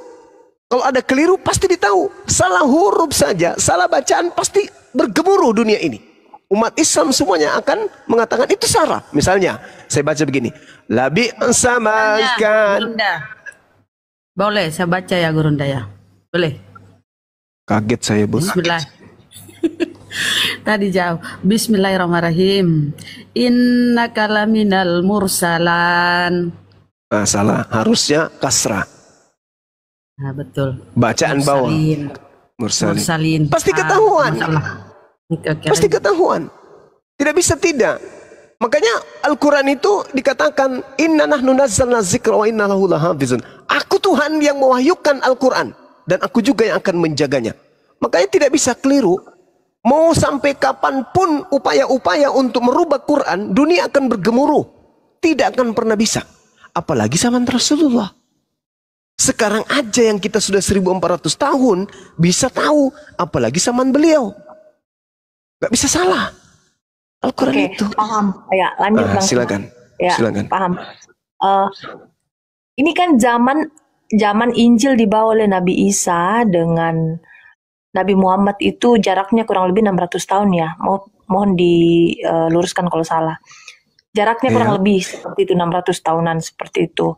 Kalau ada keliru pasti ditahu. Salah huruf saja, salah bacaan pasti bergemuruh dunia ini. Umat Islam semuanya akan mengatakan itu salah. Misalnya, saya baca begini. Labi samakan. Gurunda. Boleh saya baca ya Gurunda ya? Boleh? Kaget saya, Bu. Bismillah. Tadi jauh. Bismillahirrahmanirrahim. Innaka laminal mursalan. Nah, salah. Harusnya kasrah. Nah, betul. Bacaan bawah. Mursalin. Mursalin. Pasti ketahuan. Pasti ketahuan. Tidak bisa tidak. Makanya Al-Quran itu dikatakan inna nahnu nazzalna dzikra wa inna lahu lahafizun. Aku Tuhan yang mewahyukan Al-Quran dan aku juga yang akan menjaganya. Makanya tidak bisa keliru. Mau sampai kapanpun upaya-upaya untuk merubah Quran, dunia akan bergemuruh. Tidak akan pernah bisa. Apalagi zaman Rasulullah. Sekarang aja yang kita sudah 1400 tahun bisa tahu, apalagi zaman beliau. Gak bisa salah. Al-Quran itu. Paham. Ya, lanjut Bang. Silakan. Ya, Silakan. paham. Ini kan zaman Injil dibawa oleh Nabi Isa dengan Nabi Muhammad itu jaraknya kurang lebih 600 tahun ya. Mohon diluruskan kalau salah. Jaraknya kurang lebih seperti itu, 600 tahunan seperti itu.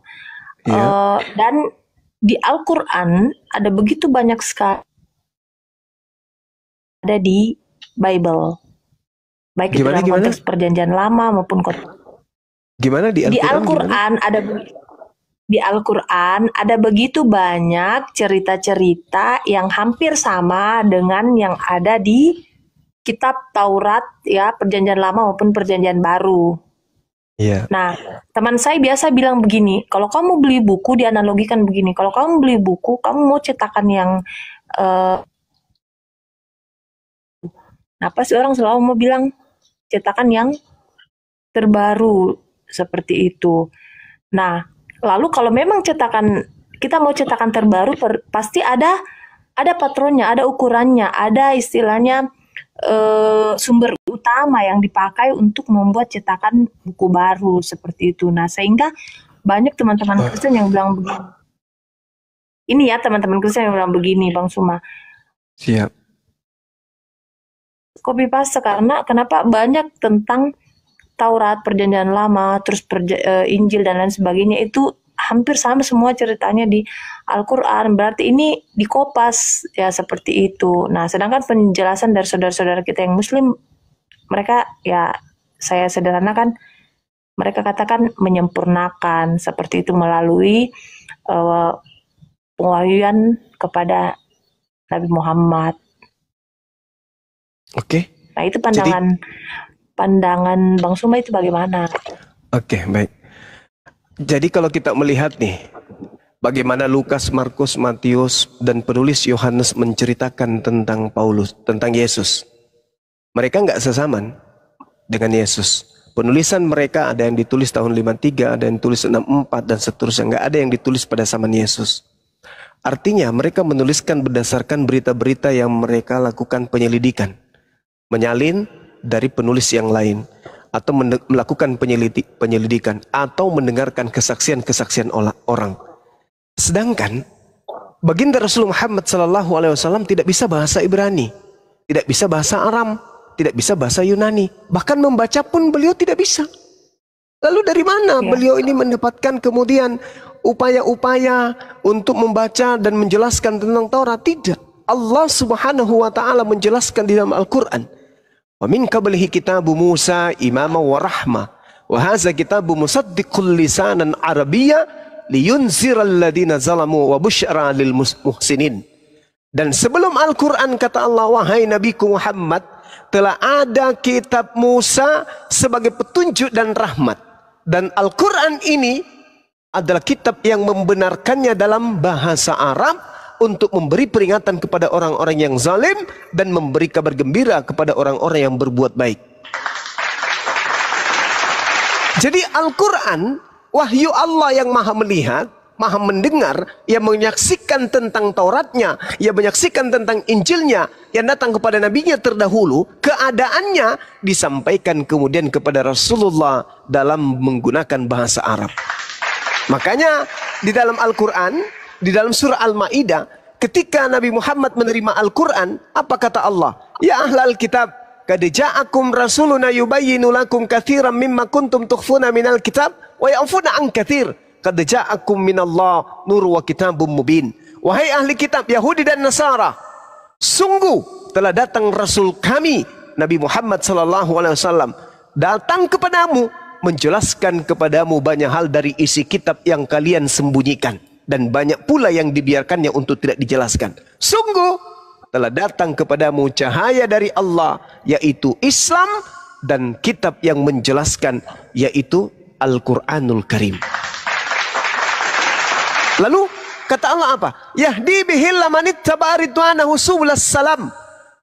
Dan di Al-Quran ada begitu banyak sekali ada di Bible. Baik itu dalam konteks perjanjian lama maupun Gimana di Al-Quran di Al-Quran ada begitu banyak cerita-cerita yang hampir sama dengan yang ada di kitab Taurat ya, perjanjian lama maupun perjanjian baru. Iya. Nah, teman saya biasa bilang begini, kalau kamu beli buku, dianalogikan begini, kalau kamu beli buku, kamu mau cetakan yang Nah, pasti orang selalu mau bilang cetakan yang terbaru seperti itu. Nah, lalu kalau memang kita mau cetakan terbaru, pasti ada patronnya, ada ukurannya, ada istilahnya sumber utama yang dipakai untuk membuat cetakan buku baru seperti itu. Nah, sehingga banyak teman-teman Kristen yang bilang begini. Ini ya teman-teman Kristen yang bilang begini, Bang Suma. Siap. Copy paste karena kenapa banyak tentang Taurat, Perjanjian Lama, terus Injil dan lain sebagainya itu hampir sama semua ceritanya di Al-Quran. Berarti ini dikopas ya seperti itu. Nah, sedangkan penjelasan dari saudara-saudara kita yang Muslim, mereka ya saya sederhanakan, mereka katakan menyempurnakan seperti itu melalui pengahyuan kepada Nabi Muhammad. Oke. Nah, itu pandangan Bang Suma itu bagaimana? Oke, baik. Jadi kalau kita melihat nih, bagaimana Lukas, Markus, Matius, dan penulis Yohanes menceritakan tentang Paulus, tentang Yesus. Mereka nggak sesaman dengan Yesus. Penulisan mereka ada yang ditulis tahun 53, ada yang ditulis 64, dan seterusnya. Nggak ada yang ditulis pada zaman Yesus. Artinya mereka menuliskan berdasarkan berita-berita yang mereka lakukan penyelidikan. Menyalin dari penulis yang lain, atau melakukan penyelidikan, atau mendengarkan kesaksian-kesaksian orang. Sedangkan baginda Rasul Muhammad SAW tidak bisa bahasa Ibrani, tidak bisa bahasa Aram, tidak bisa bahasa Yunani, bahkan membaca pun beliau tidak bisa. Lalu dari mana beliau ini mendapatkan kemudian upaya-upaya untuk membaca dan menjelaskan tentang Taurat? Tidak. Allah Subhanahu wa taala menjelaskan di dalam Al-Qur'an. Wa min qablihi kitabu Musa imama wa rahmah wa hadza kitabu musaddiqul lisanan arabiyya liyunziral ladina zalamu wa busyra lil muhsinin. Dan sebelum Al-Qur'an kata Allah, wahai Nabiku Muhammad, telah ada kitab Musa sebagai petunjuk dan rahmat. Dan Al-Qur'an ini adalah kitab yang membenarkannya dalam bahasa Arab untuk memberi peringatan kepada orang-orang yang zalim dan memberi kabar gembira kepada orang-orang yang berbuat baik. Jadi Al-Quran, wahyu Allah yang maha melihat, maha mendengar, yang menyaksikan tentang Tauratnya, yang menyaksikan tentang Injilnya, yang datang kepada nabinya terdahulu, keadaannya disampaikan kemudian kepada Rasulullah dalam menggunakan bahasa Arab. Makanya di dalam Al-Quran, di dalam surah Al-Ma'idah, ketika Nabi Muhammad menerima Al-Quran, apa kata Allah? Ya ahlal kitab, qad ja'akum rasuluna yubayyinu lakum katsiran mimma kuntum tukhfuna minal kitab wa ya'funa an katsir. Qad ja'akum minallah nur wa kitabum mubin. Wahai ahli kitab Yahudi dan Nasara, sungguh telah datang Rasul kami Nabi Muhammad SAW datang kepadamu menjelaskan kepadamu banyak hal dari isi kitab yang kalian sembunyikan, dan banyak pula yang dibiarkannya untuk tidak dijelaskan. Sungguh telah datang kepadamu cahaya dari Allah, yaitu Islam, dan kitab yang menjelaskan, yaitu Al-Quranul Karim. Lalu kata Allah apa? Yahdi bihil lamanit tabaridwanahu subulas salam.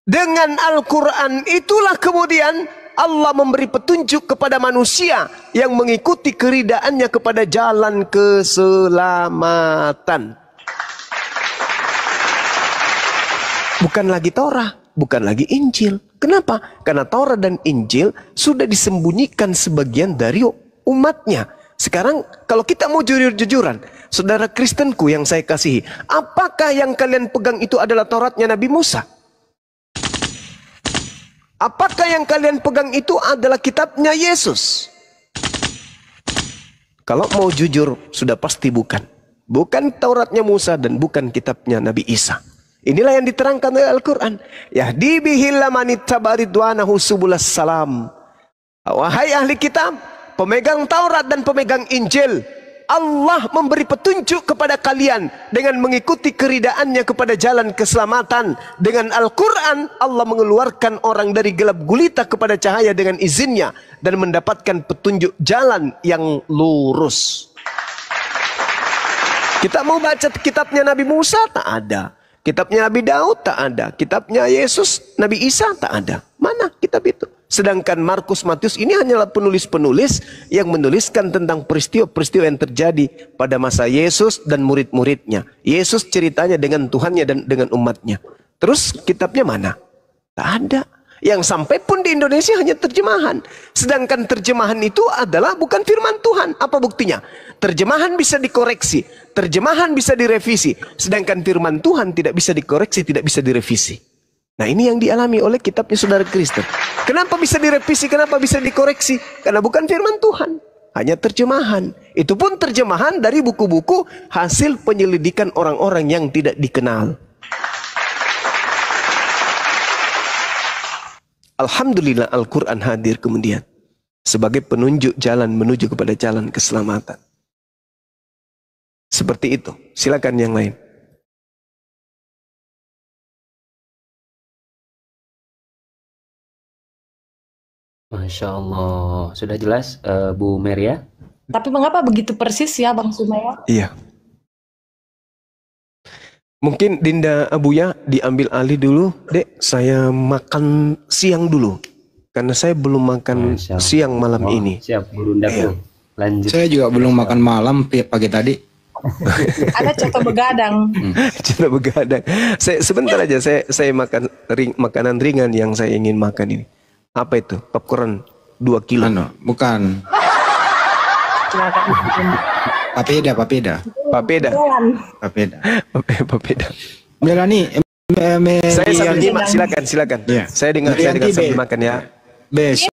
Dengan Al-Quran itulah kemudian Allah memberi petunjuk kepada manusia yang mengikuti keridaannya kepada jalan keselamatan. Bukan lagi Taurat, bukan lagi Injil. Kenapa? Karena Taurat dan Injil sudah disembunyikan sebagian dari umatnya. Sekarang kalau kita mau jujur-jujuran, saudara Kristenku yang saya kasihi, apakah yang kalian pegang itu adalah Tauratnya Nabi Musa? Apakah yang kalian pegang itu adalah kitabnya Yesus? Kalau mau jujur, sudah pasti bukan. Bukan Tauratnya Musa dan bukan kitabnya Nabi Isa. Inilah yang diterangkan oleh Al-Quran. Yahdi bihil lamanit tabaridwanahu subulas salam. Wahai ahli kitab, pemegang Taurat dan pemegang Injil, Allah memberi petunjuk kepada kalian dengan mengikuti keridaannya kepada jalan keselamatan. Dengan Al-Quran, Allah mengeluarkan orang dari gelap gulita kepada cahaya dengan izinnya dan mendapatkan petunjuk jalan yang lurus. Kita mau baca kitabnya Nabi Musa, tak ada. Kitabnya Nabi Daud, tak ada. Kitabnya Yesus, Nabi Isa, tak ada. Mana kitab itu. Sedangkan Markus, Matius ini hanyalah penulis-penulis yang menuliskan tentang peristiwa-peristiwa yang terjadi pada masa Yesus dan murid-muridnya. Yesus ceritanya dengan Tuhannya dan dengan umatnya. Terus kitabnya mana? Tak ada. Yang sampai pun di Indonesia hanya terjemahan. Sedangkan terjemahan itu adalah bukan firman Tuhan. Apa buktinya? Terjemahan bisa dikoreksi, terjemahan bisa direvisi. Sedangkan firman Tuhan tidak bisa dikoreksi, tidak bisa direvisi. Nah, ini yang dialami oleh kitabnya saudara Kristen. Kenapa bisa direvisi, kenapa bisa dikoreksi? Karena bukan firman Tuhan, hanya terjemahan. Itu pun terjemahan dari buku-buku hasil penyelidikan orang-orang yang tidak dikenal. Alhamdulillah Al-Quran hadir kemudian sebagai penunjuk jalan menuju kepada jalan keselamatan. Seperti itu. Silakan yang lain. Masya Allah. Sudah jelas, Bu Meria? Tapi mengapa begitu persis ya Bang Sumaya? Iya. Mungkin Dinda Abuya diambil alih dulu, Dek. Saya makan siang dulu. Karena saya belum makan siang malam ini. Siap, Burundaku. Lanjut. Saya juga belum makan malam pagi tadi. Ada coto begadang. Coto begadang. Sebentar aja, saya makan makanan ringan yang saya ingin makan ini. Apa itu? Popcorn 2 kilo. Bukan. Papeda. Melani, saya sambil nyimak, silakan. Ya. Saya dengar sambil makan ya. Besok